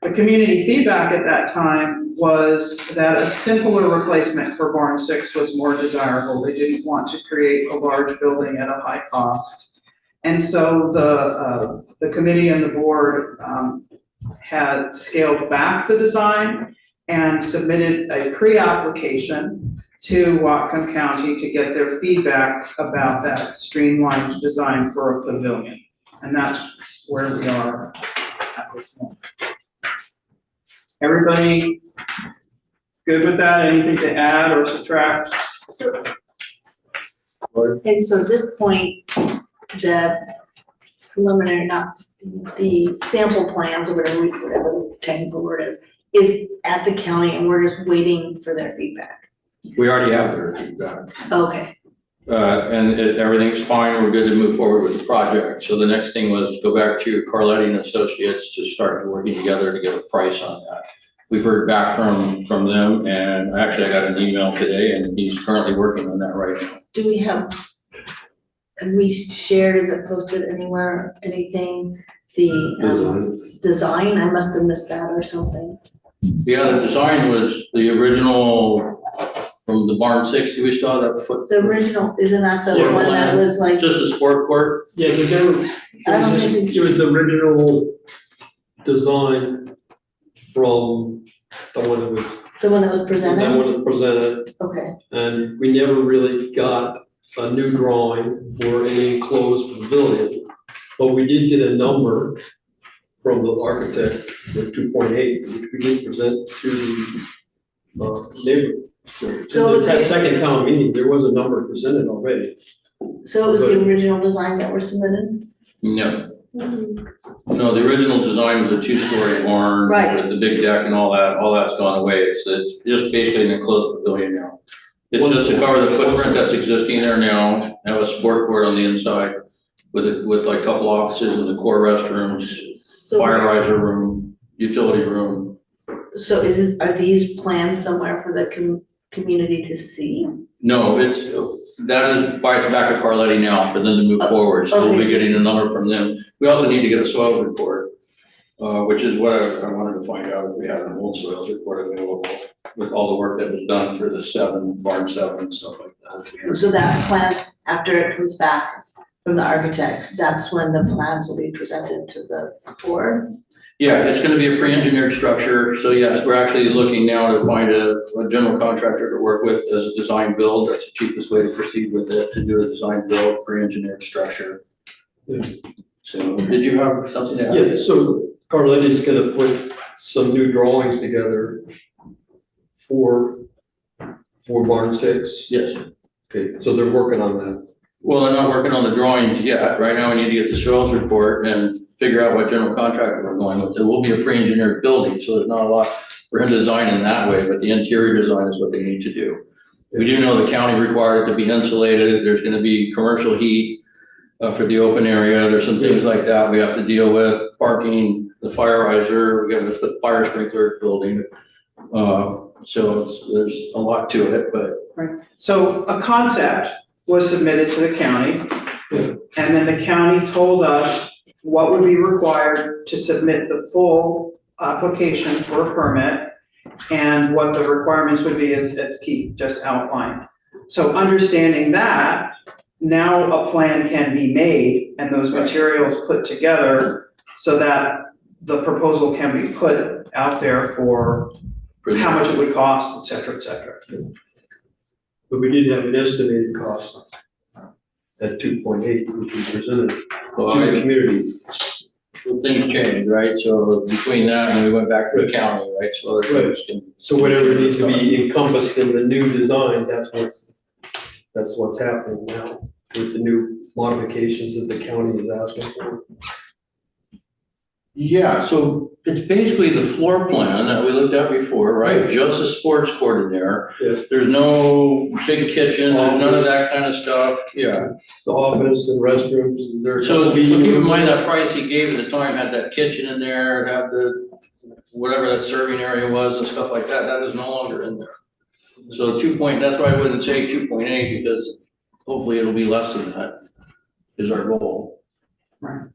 The community feedback at that time was that a simpler replacement for Barn 6 was more desirable. They didn't want to create a large building at a high cost. And so the committee and the board had scaled back the design and submitted a pre-application to Whatcom County to get their feedback about that streamlined design for a pavilion. And that's where we are at this moment. Everybody good with that? Anything to add or subtract? And so at this point, the preliminary, not the sample plans or whatever the technical word is at the county and we're just waiting for their feedback. We already have their feedback. Okay. And everything's fine, we're good to move forward with the project. So the next thing was to go back to Carletti and Associates to start working together to get a price on that. We've heard back from them, and actually I got an email today and he's currently working on that right now. Do we have we shared, is it posted anywhere, anything, the design? I must have missed that or something. Yeah, the design was the original from the Barn 6, we saw that foot. The original, isn't that the one that was like? Just a sport court? Yeah, but it was the original design from the one that was The one that was And presented? that was presented, Okay, and we never really got a new drawing for an enclosed pavilion. But we did get a number from the architect for 2.8, which we did present to neighbor. So it was At that the- second town meeting, there was a number presented already. so it was the original designs that were submitted? No. No, the original design was a two-story barn Right. with the big deck and all that's gone away. It's just basically an enclosed pavilion now. It's just to cover the footprint that's existing there now, have a sport court on the inside with like a couple offices and the core restrooms, So, fire riser room, utility room. so are these plans somewhere for the community to see? No, that is why it's back at Carletti now for them to move forward, so we'll okay, be so- getting a number from them. We also need to get a soils report, which is what I wanted to find out if we have an old soils report available with all the work that was done for the barn 7 and stuff like that. So that plans, after it comes back from the architect, that's when the plans will be presented to the board? Yeah, it's gonna be a pre-engineered structure, so yes, we're actually looking now to find a general contractor to work with as a design build. That's the cheapest way to proceed with it, to do a design build, pre-engineered structure. So, did you have something to add? Yeah, so Carletti's gonna put some new drawings together for barn 6. Yes. Okay, so they're working on that. Well, they're not working on the drawings yet. Right now, we need to get the soils report and figure out what general contractor we're going with. It will be a pre-engineered building, so there's not a lot for him to design in that way, but the interior design is what they need to do. We do know the county required it to be insulated. There's gonna be commercial heat for the open area. There's some things like that we have to deal with, parking, the fire riser, we got the fire sprinkler building. So there's a lot to it, but. Right, so a concept was submitted to the county, and then the county told us what would be required to submit the full application for a permit, and what the requirements would be as Keith just outlined. So understanding that, now a plan can be made and those materials put together so that the proposal can be put out there for how much it would cost, et cetera, et cetera. But we did have an estimated cost at 2.8, which we presented to the community. Things changed, right? So between that and we went back to the county, right? So other folks can. So whatever needs to be encompassed in the new design, that's what's happening now with the new modifications that the county is asking for. Yeah, so it's basically the floor plan that we looked at before, right? Just a sports court in there. Yes. There's no big kitchen, there's none of that kind of stuff, yeah. The office and restrooms, there's. So keep in mind that price he gave at the time had that kitchen in there, it had the, whatever that serving area was and stuff like that, that is no longer in there. So that's why I wouldn't say 2.8, because hopefully it'll be less than that, is our goal. Right.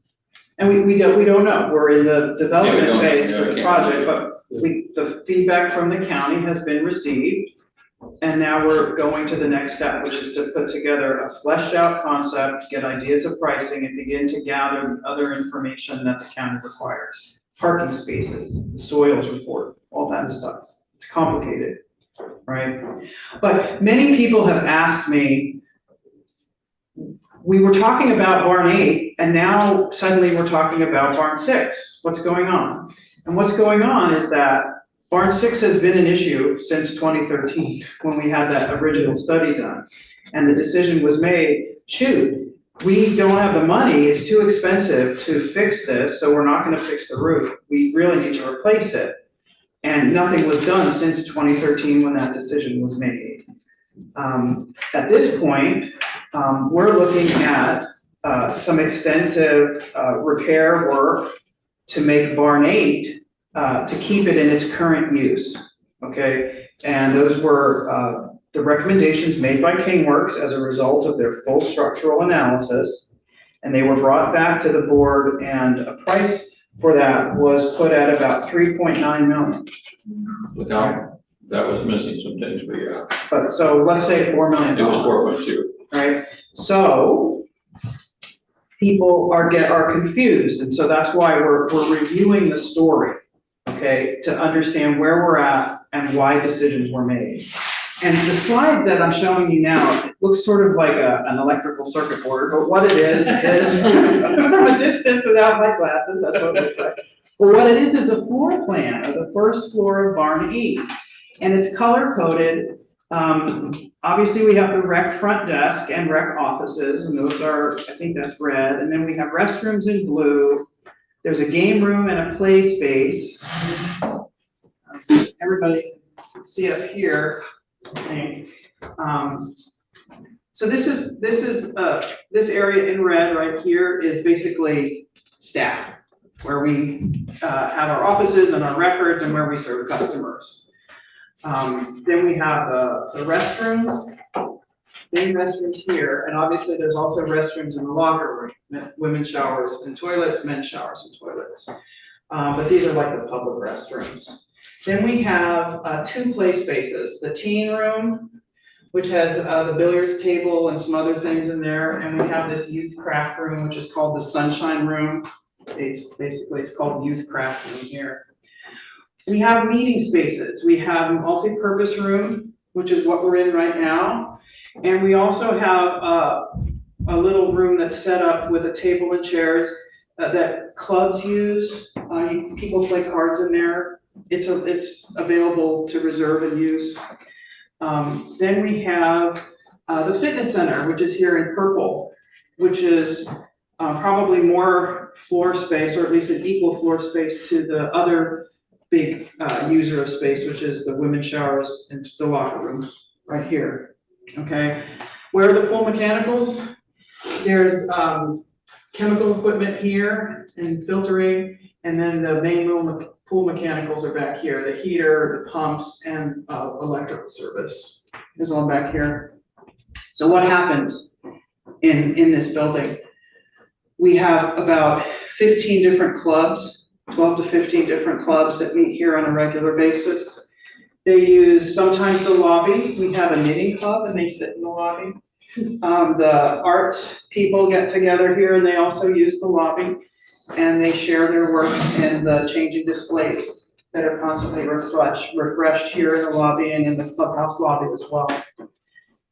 And we don't know, we're in the development phase Yeah, for the can't project, but the feedback from the county has been received. And now we're going to the next step, which is to put together a fleshed out concept, get ideas of pricing, and begin to gather other information that the county requires. Parking spaces, the soils report, all that stuff. It's complicated, right? But many people have asked me, we were talking about barn 8, and now suddenly we're talking about barn 6. What's going on? And what's going on is that barn 6 has been an issue since 2013, when we had that original study done. And the decision was made, shoot, we don't have the money, it's too expensive to fix this, so we're not gonna fix the roof. We really need to replace it. And nothing was done since 2013 when that decision was made. At this point, we're looking at some extensive repair work to make barn 8 to keep it in its current use, okay? And those were the recommendations made by Kingworks as a result of their full structural analysis. And they were brought back to the board, and a price for that was put at about 3.9 million. Without, that was missing some things, but yeah. But so let's say $4 million. It was 4.2. Right? So people are confused, and so that's why we're reviewing the story, okay, to understand where we're at and why decisions were made. And the slide that I'm showing you now, it looks sort of like an electrical circuit board, but what it is from a distance without my glasses, that's what it looks like. But what it is a floor plan of the first floor of Barn 8, and it's color coded. Obviously we have the rec front desk and rec offices, and those are, I think that's red, and then we have restrooms in blue. There's a game room and a play space. Everybody can see up here, I think. So this area in red right here is basically staff, where we have our offices and our records and where we serve customers. Then we have the restrooms, main restrooms here, and obviously there's also restrooms in the locker room, women's showers and toilets, men's showers and toilets. But these are like the public restrooms. Then we have 2 play spaces, the teen room, which has the billiards table and some other things in there, and we have this youth craft room, which is called the Sunshine Room. Basically, it's called Youth Craft Room here. We have meeting spaces. We have a multi-purpose room, which is what we're in right now, and we also have a little room that's set up with a table and chairs that clubs use. People play cards in there. It's available to reserve and use. Then we have the fitness center, which is here in purple, which is probably more floor space, or at least an equal floor space to the other big user of space, which is the women's showers and the locker room right here. Okay, where are the pool mechanicals? There's chemical equipment here and filtering, and then the main pool mechanicals are back here, the heater, the pumps, and electrical service is all back here. So what happens in this building? We have about 15 different clubs, 12 to 15 different clubs that meet here on a regular basis. They use sometimes the lobby. We have a knitting club and they sit in the lobby. The arts people get together here and they also use the lobby, and they share their work in the changing displays that are constantly refreshed here in the lobby and in the clubhouse lobby as well.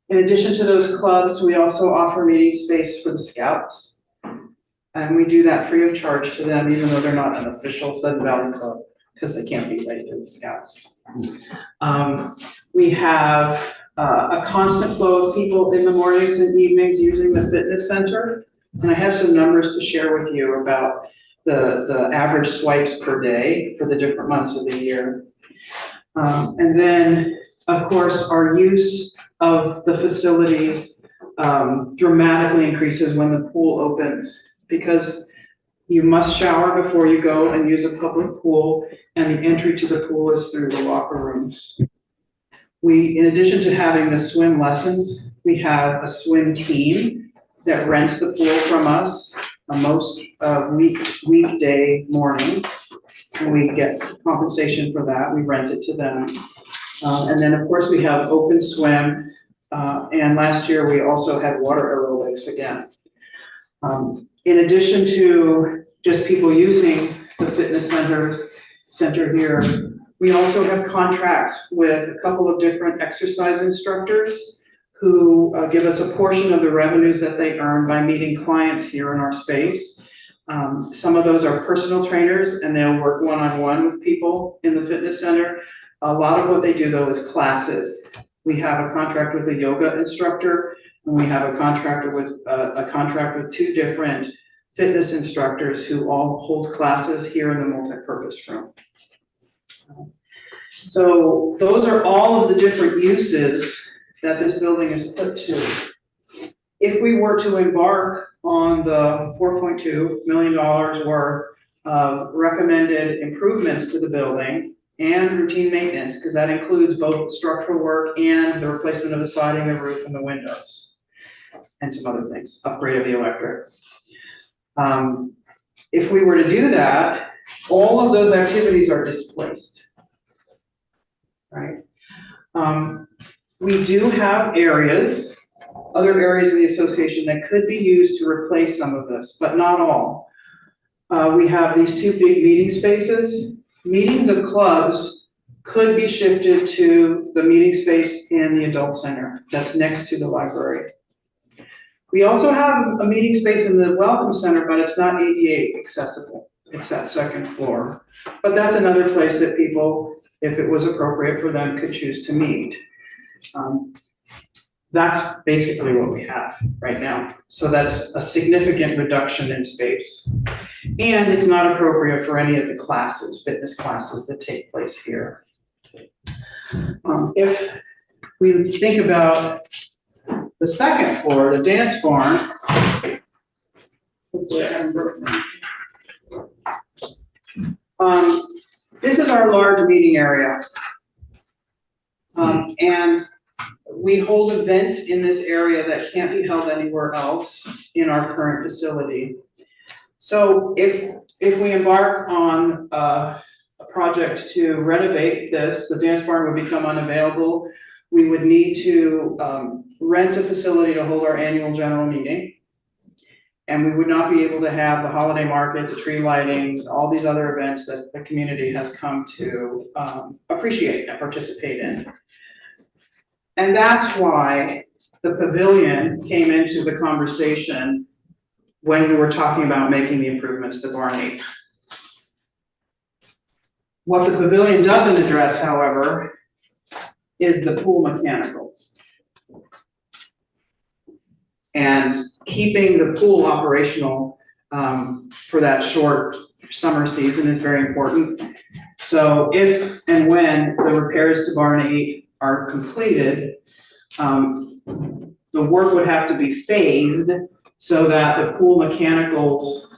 In addition to those clubs, we also offer meeting space for the scouts. And we do that free of charge to them, even though they're not an official Sudden Valley Club, because they can't be late to the scouts. We have a constant flow of people in the mornings and evenings using the fitness center. And I have some numbers to share with you about the average swipes per day for the different months of the year. And then, of course, our use of the facilities dramatically increases when the pool opens, because you must shower before you go and use a public pool, and the entry to the pool is through the locker rooms. We, in addition to having the swim lessons, we have a swim team that rents the pool from us most weekday mornings, and we get compensation for that. We rent it to them. And then, of course, we have open swim, and last year we also had water aerobics again. In addition to just people using the fitness center here, we also have contracts with a couple of different exercise instructors who give us a portion of the revenues that they earn by meeting clients here in our space. Some of those are personal trainers, and they'll work one-on-one with people in the fitness center. A lot of what they do, though, is classes. We have a contract with a yoga instructor, and we have a contract with 2 different fitness instructors who all hold classes here in the multi-purpose room. So those are all of the different uses that this building is put to. If we were to embark on the $4.2 million worth of recommended improvements to the building and routine maintenance, because that includes both structural work and the replacement of the siding, the roof, and the windows, and some other things, upgrade of the electric. If we were to do that, all of those activities are displaced, right? We do have other areas of the association that could be used to replace some of this, but not all. We have these 2 big meeting spaces. Meetings of clubs could be shifted to the meeting space in the adult center that's next to the library. We also have a meeting space in the Welcome Center, but it's not ADA accessible. It's that second floor. But that's another place that people, if it was appropriate for them, could choose to meet. That's basically what we have right now. So that's a significant reduction in space. And it's not appropriate for any of the classes, fitness classes that take place here. If we think about the second floor, the dance barn, this is our large meeting area. And we hold events in this area that can't be held anywhere else in our current facility. So if we embark on a project to renovate this, the dance barn would become unavailable. We would need to rent a facility to hold our annual general meeting. And we would not be able to have the holiday market, the tree lighting, all these other events that the community has come to appreciate and participate in. And that's why the pavilion came into the conversation when we were talking about making the improvements to Barn 8. What the pavilion doesn't address, however, is the pool mechanicals. And keeping the pool operational for that short summer season is very important. So if and when the repairs to Barn 8 are completed, the work would have to be phased so that the pool mechanicals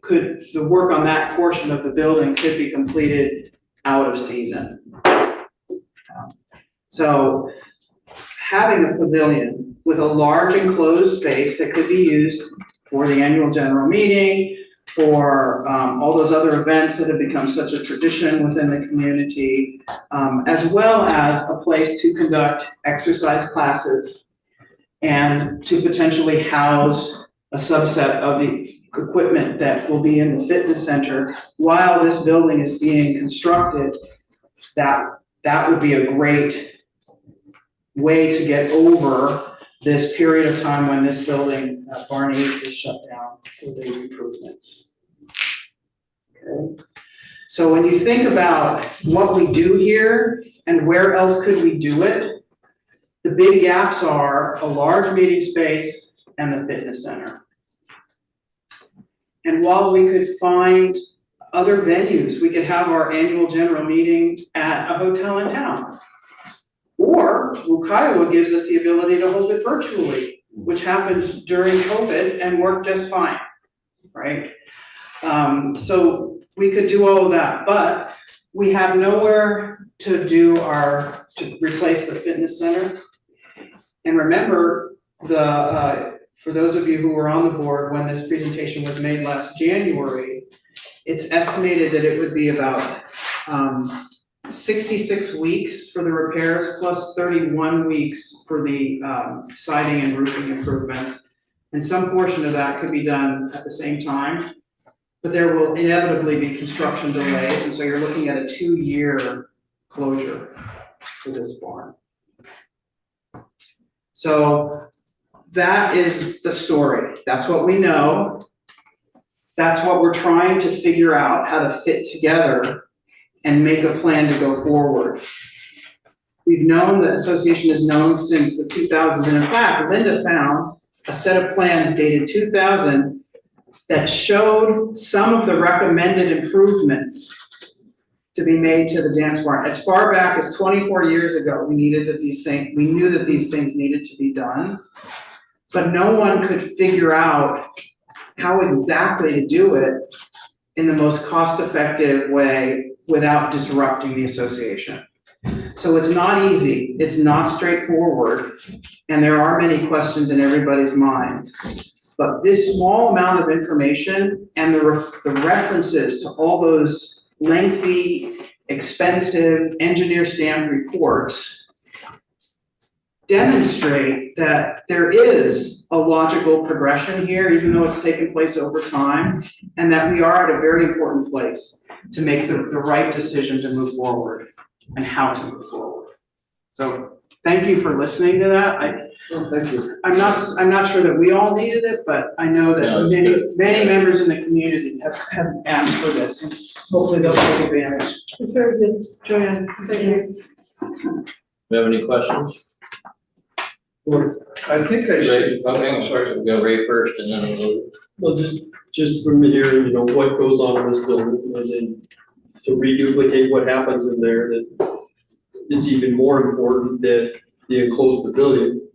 the work on that portion of the building could be completed out of season. So having a pavilion with a large enclosed space that could be used for the annual general meeting, for all those other events that have become such a tradition within the community, as well as a place to conduct exercise classes and to potentially house a subset of the equipment that will be in the fitness center while this building is being constructed. That would be a great way to get over this period of time when this building, Barn 8, is shut down for the improvements. Okay. So when you think about what we do here and where else could we do it, the big gaps are a large meeting space and the fitness center. And while we could find other venues, we could have our annual general meeting at a hotel in town. Or Kiowa gives us the ability to hold it virtually, which happened during COVID and worked just fine, right? So we could do all of that, but we have nowhere to to replace the fitness center. And remember, for those of you who were on the board when this presentation was made last January, it's estimated that it would be about 66 weeks for the repairs plus 31 weeks for the siding and roofing improvements. And some portion of that could be done at the same time, but there will inevitably be construction delays. And so you're looking at a 2-year closure for this barn. So that is the story. That's what we know. That's what we're trying to figure out how to fit together and make a plan to go forward. We've known, the association has known since the 2000s, and in fact, Linda found a set of plans dated 2000 that showed some of the recommended improvements to be made to the dance barn. As far back as 24 years ago, we knew that these things needed to be done, but no one could figure out how exactly to do it in the most cost-effective way without disrupting the association. So it's not easy, it's not straightforward, and there are many questions in everybody's minds. But this small amount of information and the references to all those lengthy, expensive, engineer-stamped reports demonstrate that there is a logical progression here, even though it's taken place over time, and that we are at a very important place to make the right decision to move forward. and how to move forward. So thank you for listening to that. Thank you. I'm not sure that we all needed it, but I know No, that it's many members in the community have asked for this, and hopefully they'll take advantage. Very good, Joanne, thank you. Do you have any questions? Well, I think I should. Ray, okay, I'm sorry, we'll go Ray first and then we'll. Well, just from here, you know, what goes on in this building, and then to reduplicate what happens in there, that it's even more important that the enclosed pavilion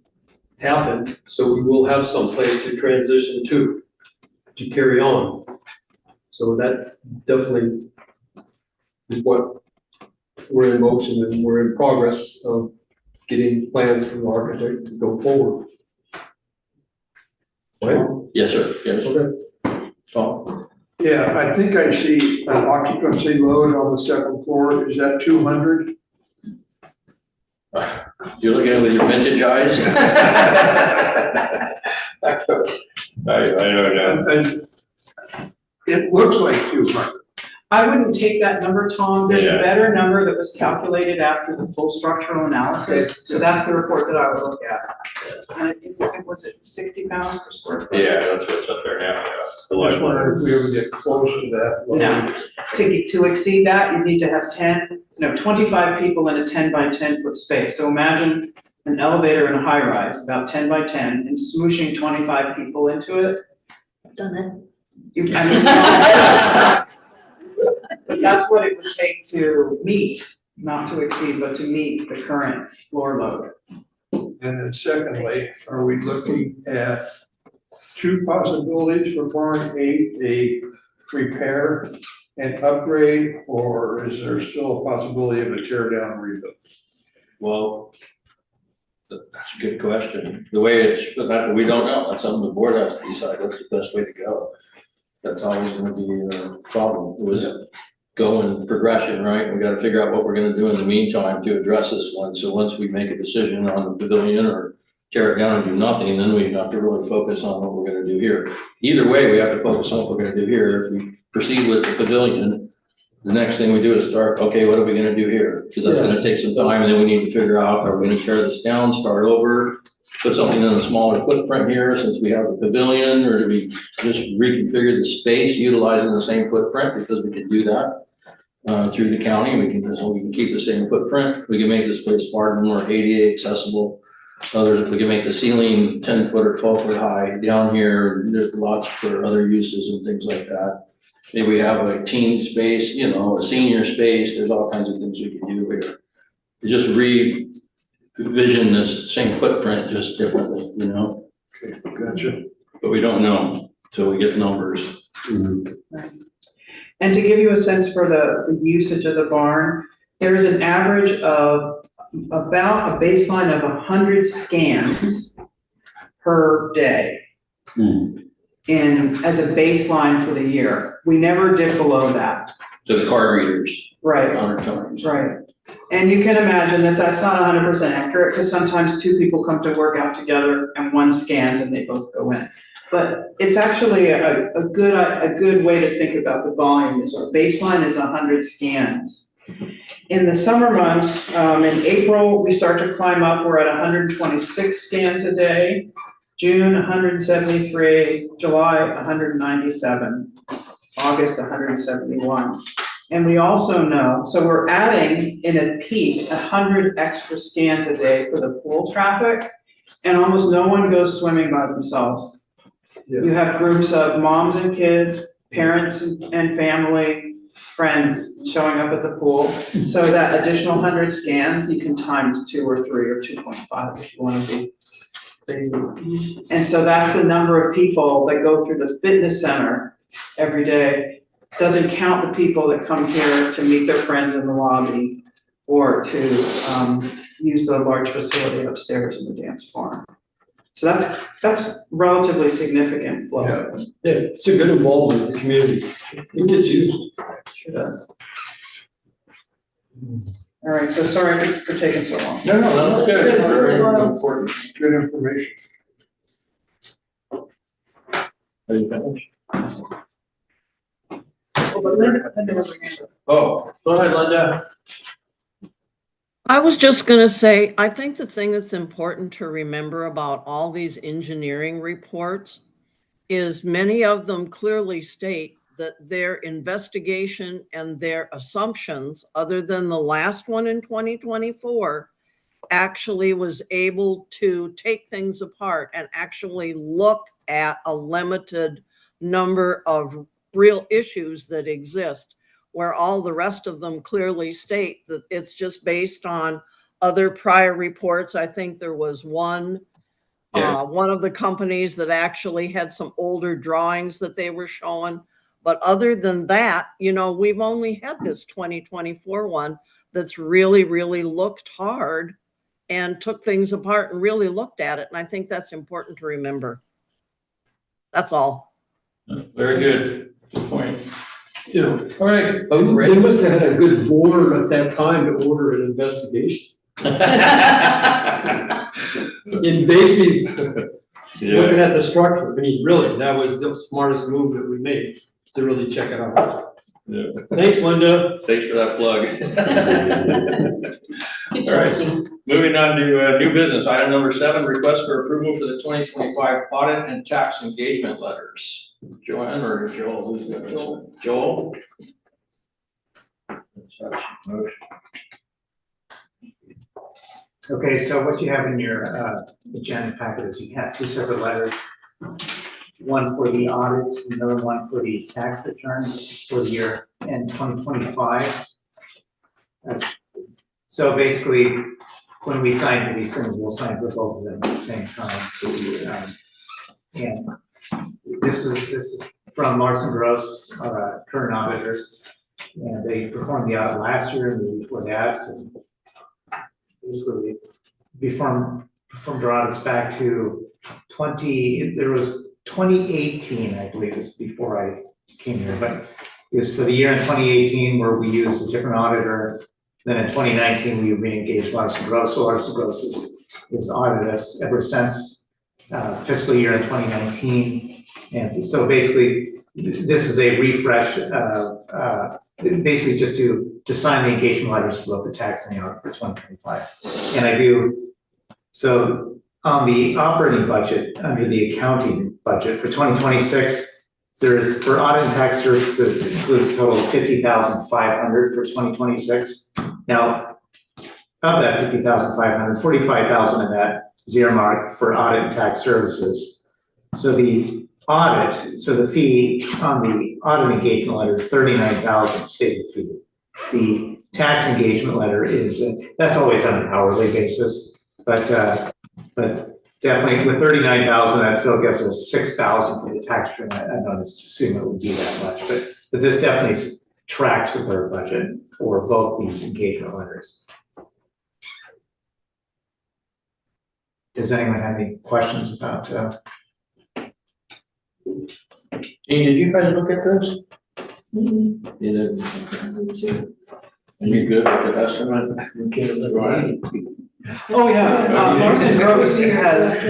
happen, so we will have some place to transition to carry on. So that definitely is what we're in motion and we're in progress of getting plans from the architect to go forward. Right? Yes, sir, yes. Okay. Tom? Yeah, I think I see an occupancy load on the second floor. Is that 200? You're looking at it with your vintage eyes? I don't know. And it looks like 200. I wouldn't take that number, Tom. There's a Yeah. better number that was calculated after the full structural analysis. So that's the report that I would look at. And was it 60 pounds per square foot? Yeah, that's what's up there now, yeah. The I just light wonder one. if we ever get close to that. No. To exceed that, you need to have 25 people in a 10 by 10 foot space. So imagine an elevator in a high rise, about 10 by 10, and smooshing 25 people into it. Done it. That's what it would take to meet, not to exceed, but to meet the current floor load. And then secondly, are we looking at two possibilities for barn 8, a repair and upgrade, or is there still a possibility of a tear down and rebuild? Well, that's a good question. The way it's, that, we don't know. That's something the board has to decide what's the best way to go. That's always gonna be a problem, was go in progression, right? We gotta figure out what we're gonna do in the meantime to address this one. So once we make a decision on the pavilion or tear it down and do nothing, then we have to really focus on what we're gonna do here. Either way, we have to focus on what we're gonna do here. If we proceed with the pavilion, the next thing we do is start, okay, what are we gonna do here? Because that's gonna take some time, and then we need to figure out, are we gonna tear this down, start over, put something in a smaller footprint here since we have the pavilion, or do we just reconfigure the space utilizing the same footprint, because we can do that through the county. We can keep the same footprint. We can make this place far more ADA accessible. Others, we can make the ceiling 10 foot or 12 foot high down here. There's lots for other uses and things like that. Maybe we have a teen space, you know, a senior space. There's all kinds of things we can do here. We just revision this same footprint just differently, you know? Okay, gotcha. But we don't know till we get numbers. And to give you a sense for the usage of the barn, there is an average of about a baseline of 100 scans per day as a baseline for the year. We never dip below that. So the card readers. Right. 100 times. Right. And you can imagine that that's not 100% accurate, because sometimes two people come to work out together and one scans and they both go in. But it's actually a good way to think about the volume. Is our baseline is 100 scans. In the summer months, in April, we start to climb up. We're at 126 scans a day. June, 173, July, 197, August, 171. And we also know, so we're adding in a peak 100 extra scans a day for the pool traffic, and almost no one goes swimming by themselves. Yeah. You have groups of moms and kids, parents and family, friends showing up at the pool. So that additional 100 scans, you can times 2 or 3 or 2.5 if you want to be crazy. And so that's the number of people that go through the fitness center every day. Doesn't count the people that come here to meet their friends in the lobby or to use the large facility upstairs in the dance farm. So that's relatively significant flow. Yeah, it's a good involvement in the community. It gets used. Sure does. All right, so sorry for taking so long. No, that's good. Very important. Good information. Are you finished? Oh, but Linda, Oh, go ahead, Linda. I was just gonna say, I think the thing that's important to remember about all these engineering reports is many of them clearly state that their investigation and their assumptions, other than the last one in 2024, actually was able to take things apart and actually look at a limited number of real issues that exist, where all the rest of them clearly state that it's just based on other prior reports. I think there was one of the companies that actually had some older drawings that they were showing. But other than that, we've only had this 2024 one that's really, really looked hard and took things apart and really looked at it. And I think that's important to remember. That's all. Very good. Good point. Yeah. All right. They must have had a good board at that time to order an investigation. Invasive, looking at the structure. I mean, really, that was the smartest move that we made to really check it out. Yeah. Thanks, Linda. Thanks for that plug. All right, moving on to new business. Item number 7, request for approval for the 2025 audit and tax engagement letters. Joanne or Joel? Who's got this one? Joel? Let's have some motion. Okay, so what you have in your agenda packet is you have 2 separate letters. One for the audit, another one for the tax returns for the year end 2025. So basically, when we sign for these things, we'll sign for both of them at the same time. And this is from Larson Gross, our current auditors, and they performed the audit last year and the year before that. And basically, we performed our audits back to 2018, I believe. This is before I came here, but it was for the year in 2018 where we used a different auditor. Then in 2019, we re-engaged Larson Gross. So Larson Gross has audited us ever since fiscal year in 2019. And so basically, this is a refresh, basically just to sign the engagement letters for both the tax and the audit for 2025. And I do, so on the operating budget, under the accounting budget for 2026, there's, for audit and tax services, it includes a total of $50,500 for 2026. Now, of that $50,500, $45,000 of that is earmarked for audit and tax services. So the audit, so the fee on the audit engagement letter is $39,000 stated fee. The tax engagement letter is, that's always on an hourly basis, but definitely with $39,000, that still gives us $6,000 for the tax return. I don't assume it would be that much, but this definitely tracks with our budget for both these engagement letters. Does anyone have any questions about? Dean, did you guys look at this? You did. And you good with the estimate? Oh, yeah, Larson Gross has,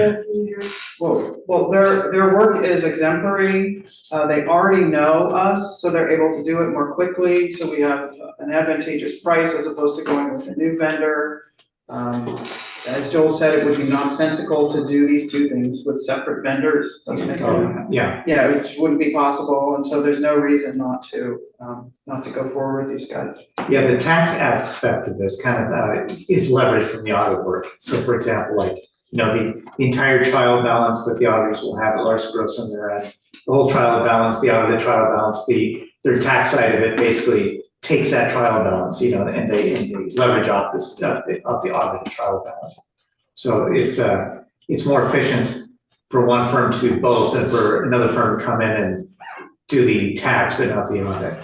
well, their work is exemplary. They already know us, so they're able to do it more quickly. So we have an advantageous price as opposed to going with a new vendor. As Joel said, it would be nonsensical to do these 2 things with separate vendors. Doesn't make sense. Yeah, it wouldn't be possible, and so there's no reason not to go forward with these guys. Yeah, the tax aspect of this kind of is leveraged from the audit work. So for example, like, the entire trial balance that the auditors will have at Larson Gross on their end, the whole trial balance, the audited trial balance, their tax side of it basically takes that trial balance, and they leverage off this off the audited trial balance. So it's more efficient for one firm to do both than for another firm to come in and do the tax but not the audit.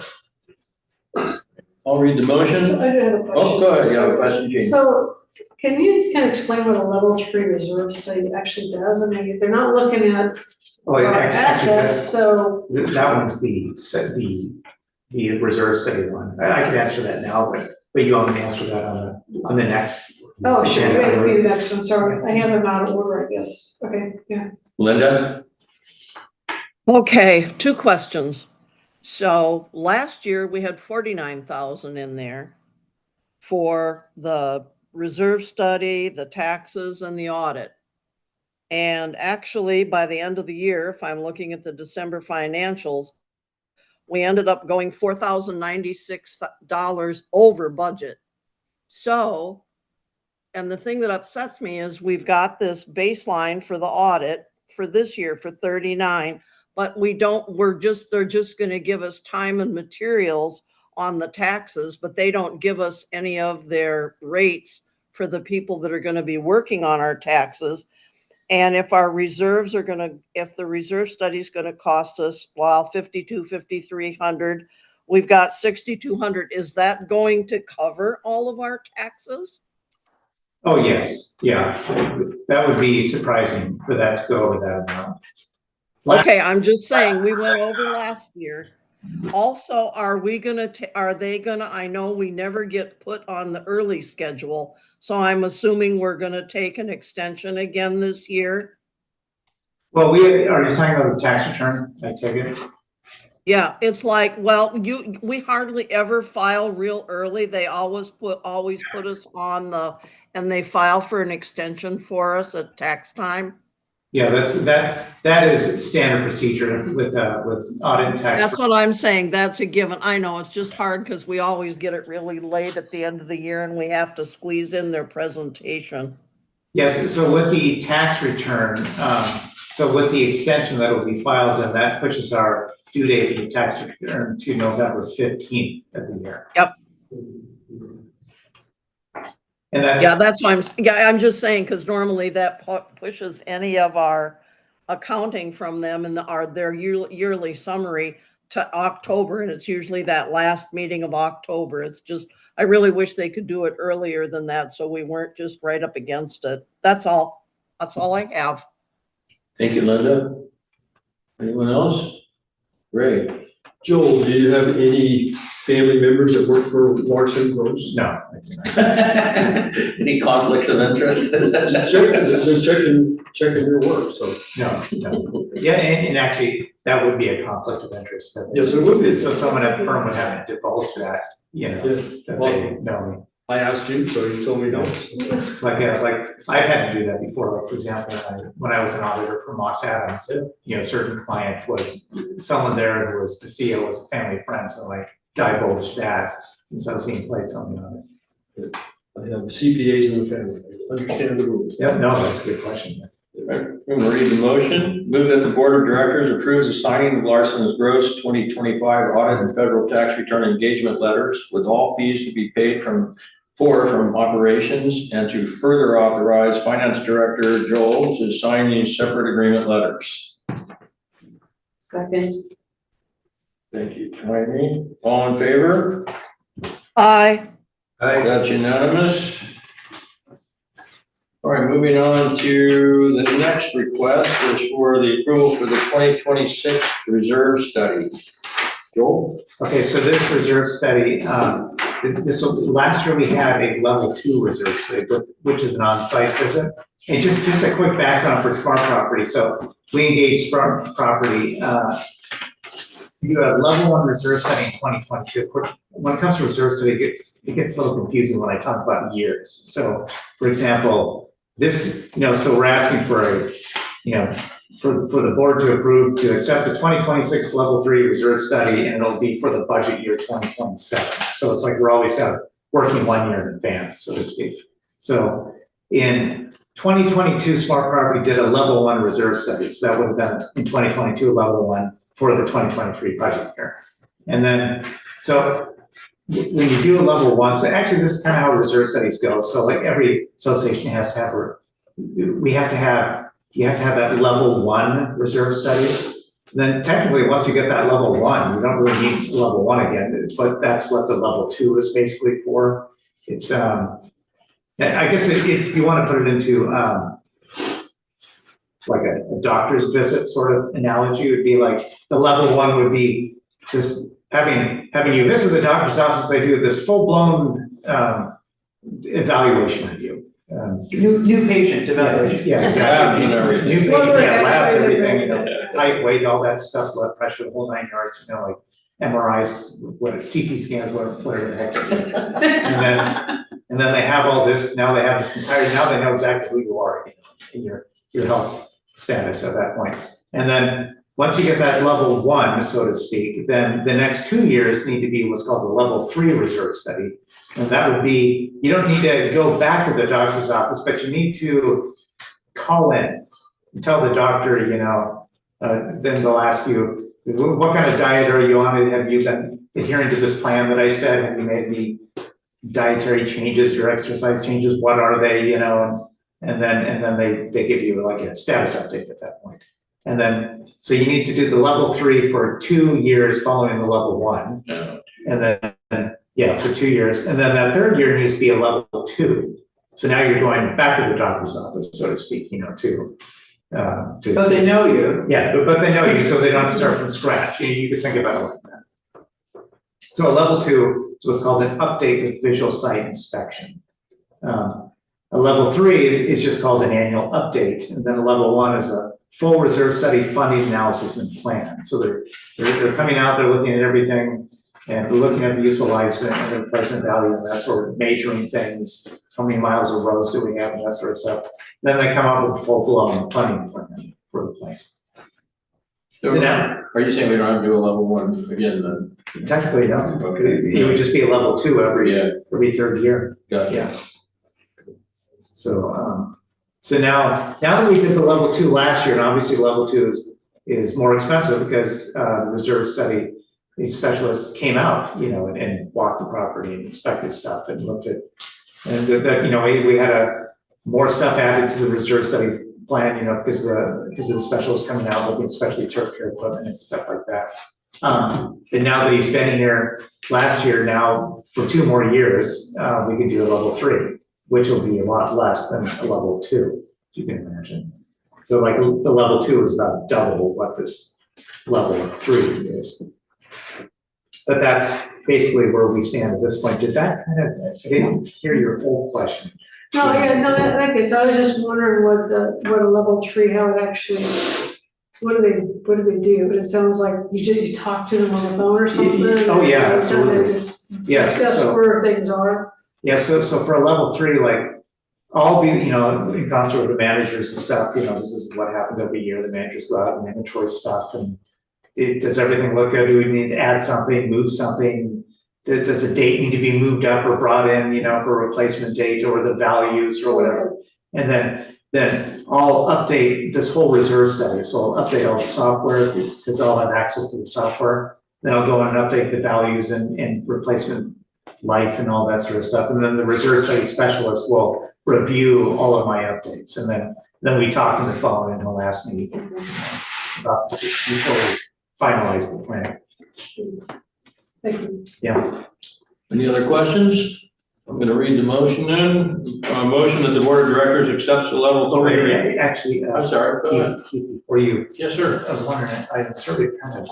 I'll read the motion. I have a question. Oh, go ahead. You have a question, Jane. So can you kind of explain what a level 3 reserve study actually does? I mean, they're not looking at assets, so. That one's the reserve study one. I can answer that now, but you want me to answer that on the next. Oh, sure, maybe the next one, sorry. I have them out of order, I guess. Okay, yeah. Linda? Okay, 2 questions. So last year we had 49,000 in there for the reserve study, the taxes, and the audit. And actually, by the end of the year, if I'm looking at the December financials, we ended up going $4,096 over budget. So, and the thing that upsets me is we've got this baseline for the audit for this year for 39, but they're just gonna give us time and materials on the taxes, but they don't give us any of their rates for the people that are gonna be working on our taxes. And if our reserves are if the reserve study is gonna cost us, well, 5,300, we've got 6,200. Is that going to cover all of our taxes? Oh, yes, yeah, that would be surprising for that to go over that amount. Okay, I'm just saying, we went over last year. Also, are they gonna, I know we never get put on the early schedule, so I'm assuming we're gonna take an extension again this year? Well, are you talking about the tax return, I take it? Yeah, it's like, well, we hardly ever file real early. They always put us on and they file for an extension for us at tax time. Yeah, that is standard procedure with audit and tax. That's what I'm saying. That's a given. I know it's just hard because we always get it really late at the end of the year and we have to squeeze in their presentation. Yes, so with the tax return, so with the extension that will be filed, then that pushes our due date for the tax return to November 15th of the year. Yep. And that's why I'm just saying, because normally that pushes any of our accounting from them and their yearly summary to October, and it's usually that last meeting of October. It's just, I really wish they could do it earlier than that, so we weren't just right up against it. That's all I have. Thank you, Linda. Anyone else? Great. Joel, do you have any family members that work for Larson Gross? No. Any conflicts of interest? They're checking your work, so. No. Yeah, and actually, that would be a conflict of interest. Yes, it would be. So someone at the firm would have to divulge that, that they know me. I asked you, so you told me no. Like I've had to do that before. Like, for example, when I was an auditor for Moss Adams, a certain client was someone there who was the CEO was a family friend, so I divulged that since I was being placed on the audit. I have CPAs in the family. I understand the rules. Yeah, no, that's a good question. I'm gonna read the motion. Move that the board of directors approves the signing of Larson's Gross 2025 audit and federal tax return engagement letters with all fees to be paid from operations, and to further authorize Finance Director Joel to sign these separate agreement letters. Second. Thank you, Tiny. All in favor? Aye. Aye. That's unanimous. All right, moving on to the next request is for the approval for the 2026 reserve study. Joel? Okay, so this reserve study, last year we had a level 2 reserve study, which is an on-site visit. And just a quick background for Smart Property. So we engaged Smart Property, we do a level 1 reserve study in 2022. Of course, when it comes to reserve study, it gets a little confusing when I talk about years. So for example, this, so we're asking for for the board to approve to accept the 2026 level 3 reserve study, and it'll be for the budget year 2027. So it's like we're always working 1 year in advance, so to speak. So in 2022, Smart Property did a level 1 reserve study. So that would have been in 2022 level 1 for the 2023 budget year. And then, so when you do a level 1, so actually this is kind of how reserve studies go. So like every association has to have, you have to have that level 1 reserve study. And then technically, once you get that level 1, you don't really need level 1 again, but that's what the level 2 is basically for. It's, I guess if you want to put it into like a doctor's visit sort of analogy, would be like the level 1 would be this having you visit the doctor's office, they do this full-blown evaluation of you. New patient evaluation. Yeah, exactly. New patient, labs, everything, height, weight, all that stuff, blood pressure, the whole 9 yards, like MRIs, CT scans, whatever the heck. And then And then they have all this, now they have this entire, now they know exactly who you are, in your health status at that point. And then, once you get that level 1, so to speak, then the next 2 years need to be what's called the level 3 reserve study. And that would be, you don't need to go back to the doctor's office, but you need to call in and tell the doctor, then they'll ask you, what kind of diet are you on? Have you been adhering to this plan that I said? Have you made any dietary changes or exercise changes? What are they, and then they give you like a status update at that point. And then, so you need to do the level 3 for 2 years following the level 1. Yeah. And then, for 2 years. And then that third year needs to be a level 2. So now you're going back to the doctor's office, so to speak, But they know you. Yeah, but they know you, so they don't have to start from scratch. You can think about it like that. So a level 2 is what's called an update with visual site inspection. A level 3 is just called an annual update, and then a level 1 is a full reserve study funding analysis and plan. So they're coming out, they're looking at everything, and they're looking at the useful lives and the present value and that sort of measuring things. How many miles of roads do we have and that sort of stuff. Then they come up with a full-blown funding plan for the place. So now, Are you saying we don't have to do a level 1 again then? technically, no. Okay. It would just be a level 2 every third year. Gotcha. Yeah. So now that we did the level 2 last year, and obviously level 2 is more expensive because the reserve study, these specialists came out, and walked the property and inspected stuff and looked at, and that, we had more stuff added to the reserve study plan, because the specialists coming out looking especially turf care equipment and stuff like that. And now that he's been here last year, now for 2 more years, we can do a level 3, which will be a lot less than a level 2, if you can imagine. So like the level 2 is about double what this level 3 is. But that's basically where we stand at this point. Did that I didn't hear your whole question. No, that gets, I was just wondering what a level 3, how it actually, what do they do? But it sounds like you talk to them on the phone or something. Oh, yeah, absolutely. Yes, Discuss so- where things are. Yeah, so for a level 3, like, I'll be, in concert with the managers and stuff, this is what happens every year, the managers go out and inventory stuff, and does everything look good? Do we need to add something, move something? Does a date need to be moved up or brought in, for a replacement date, or the values or whatever? And then I'll update this whole reserve study, so I'll update all the software, because I'll have access to the software. Then I'll go in and update the values and replacement life and all that sort of stuff. And then the reserve study specialist will review all of my updates. And then we talk on the phone and he'll ask me about before we finalize the plan. Thank you. Yeah. Any other questions? I'm gonna read the motion then. Motion that the board of directors accepts the level 3. Actually, I'm sorry, go ahead. Keith, before you. Yes, sir. I was wondering, I inserted kind of a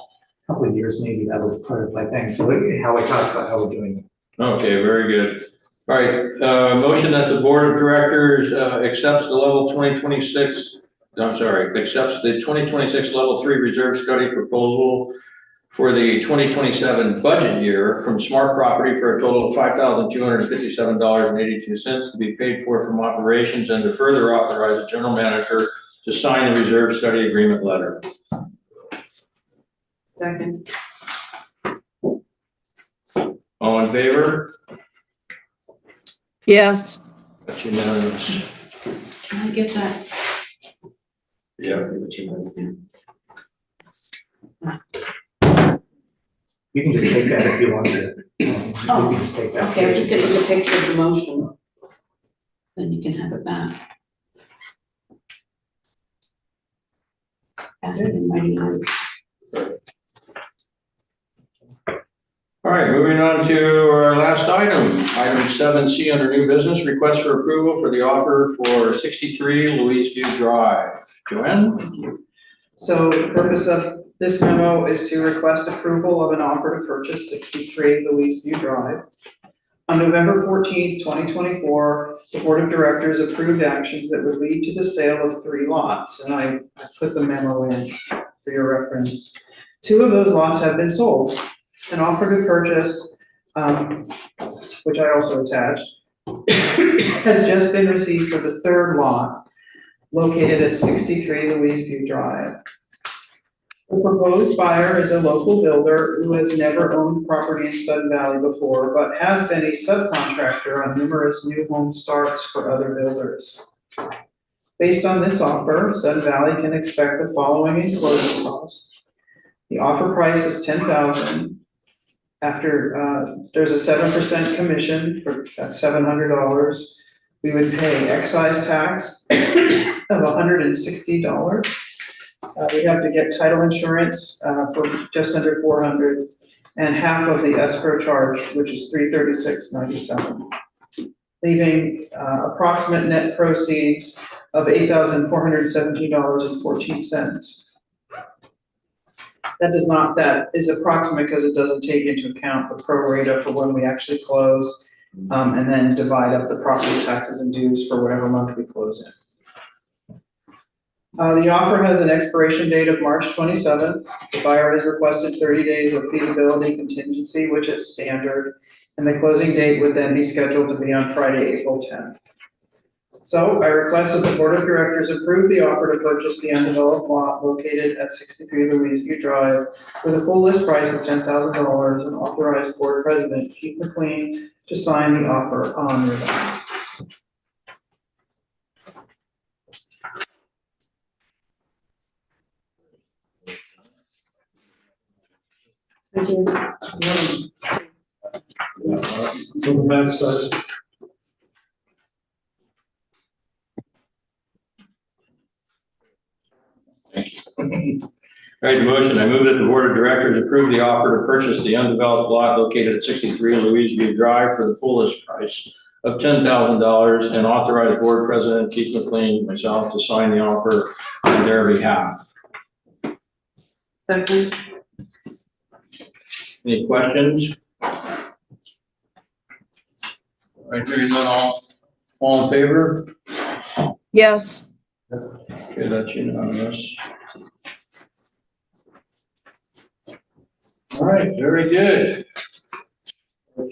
couple of years, maybe that would clarify things. So how we talk about how we're doing it. Okay, very good. All right, motion that the board of directors accepts the level 2026, accepts the 2026 level 3 reserve study proposal for the 2027 budget year from Smart Property for a total of $5,257.82 to be paid for from operations, and to further authorize the general manager to sign the reserve study agreement letter. Second. All in favor? Yes. That's unanimous. Can I get that? Yeah. You can just take that if you want to. You can just take that. Okay, I'm just getting a picture of the motion. Then you can have it back. As in writing on. All right, moving on to our last item, item 7C under new business, request for approval for the offer for 63 Louise View Drive. Joanne? Thank you. So the purpose of this memo is to request approval of an offer to purchase 63 Louise View Drive. On November 14th, 2024, the board of directors approved actions that would lead to the sale of 3 lots, and I put the memo in for your reference. 2 of those lots have been sold. An offer to purchase, which I also attached, has just been received for the third lot located at 63 Louise View Drive. The proposed buyer is a local builder who has never owned property in Sudden Valley before, but has been a subcontractor on numerous new home starts for other builders. Based on this offer, Sudden Valley can expect the following in closing costs. The offer price is $10,000. After, there's a 7% commission for that's $700. We would pay excise tax of $160. We have to get title insurance for just under $400, and half of the escrow charge, which is $336.97, leaving approximate net proceeds of $8,417.14. That is approximate because it doesn't take into account the pro rata for when we actually close, and then divide up the property taxes and dues for whatever month we close in. The offer has an expiration date of March 27th. The buyer has requested 30 days of feasibility contingency, which is standard, and the closing date would then be scheduled to be on Friday, April 10th. So I request that the Board of Directors approve the offer to purchase the undeveloped lot located at 63 Louise View Drive with a full list price of $10,000 and authorize Board President Keith McLean to sign the offer on your behalf. Thank you. So the back side. All right, the motion, I move that the Board of Directors approve the offer to purchase the undeveloped lot located at 63 Louise View Drive for the full list price of $10,000 and authorize Board President Keith McLean, myself, to sign the offer on their behalf. Second. Any questions? All right, hearing none, all in favor? Yes. Okay, that's unanimous. All right, very good.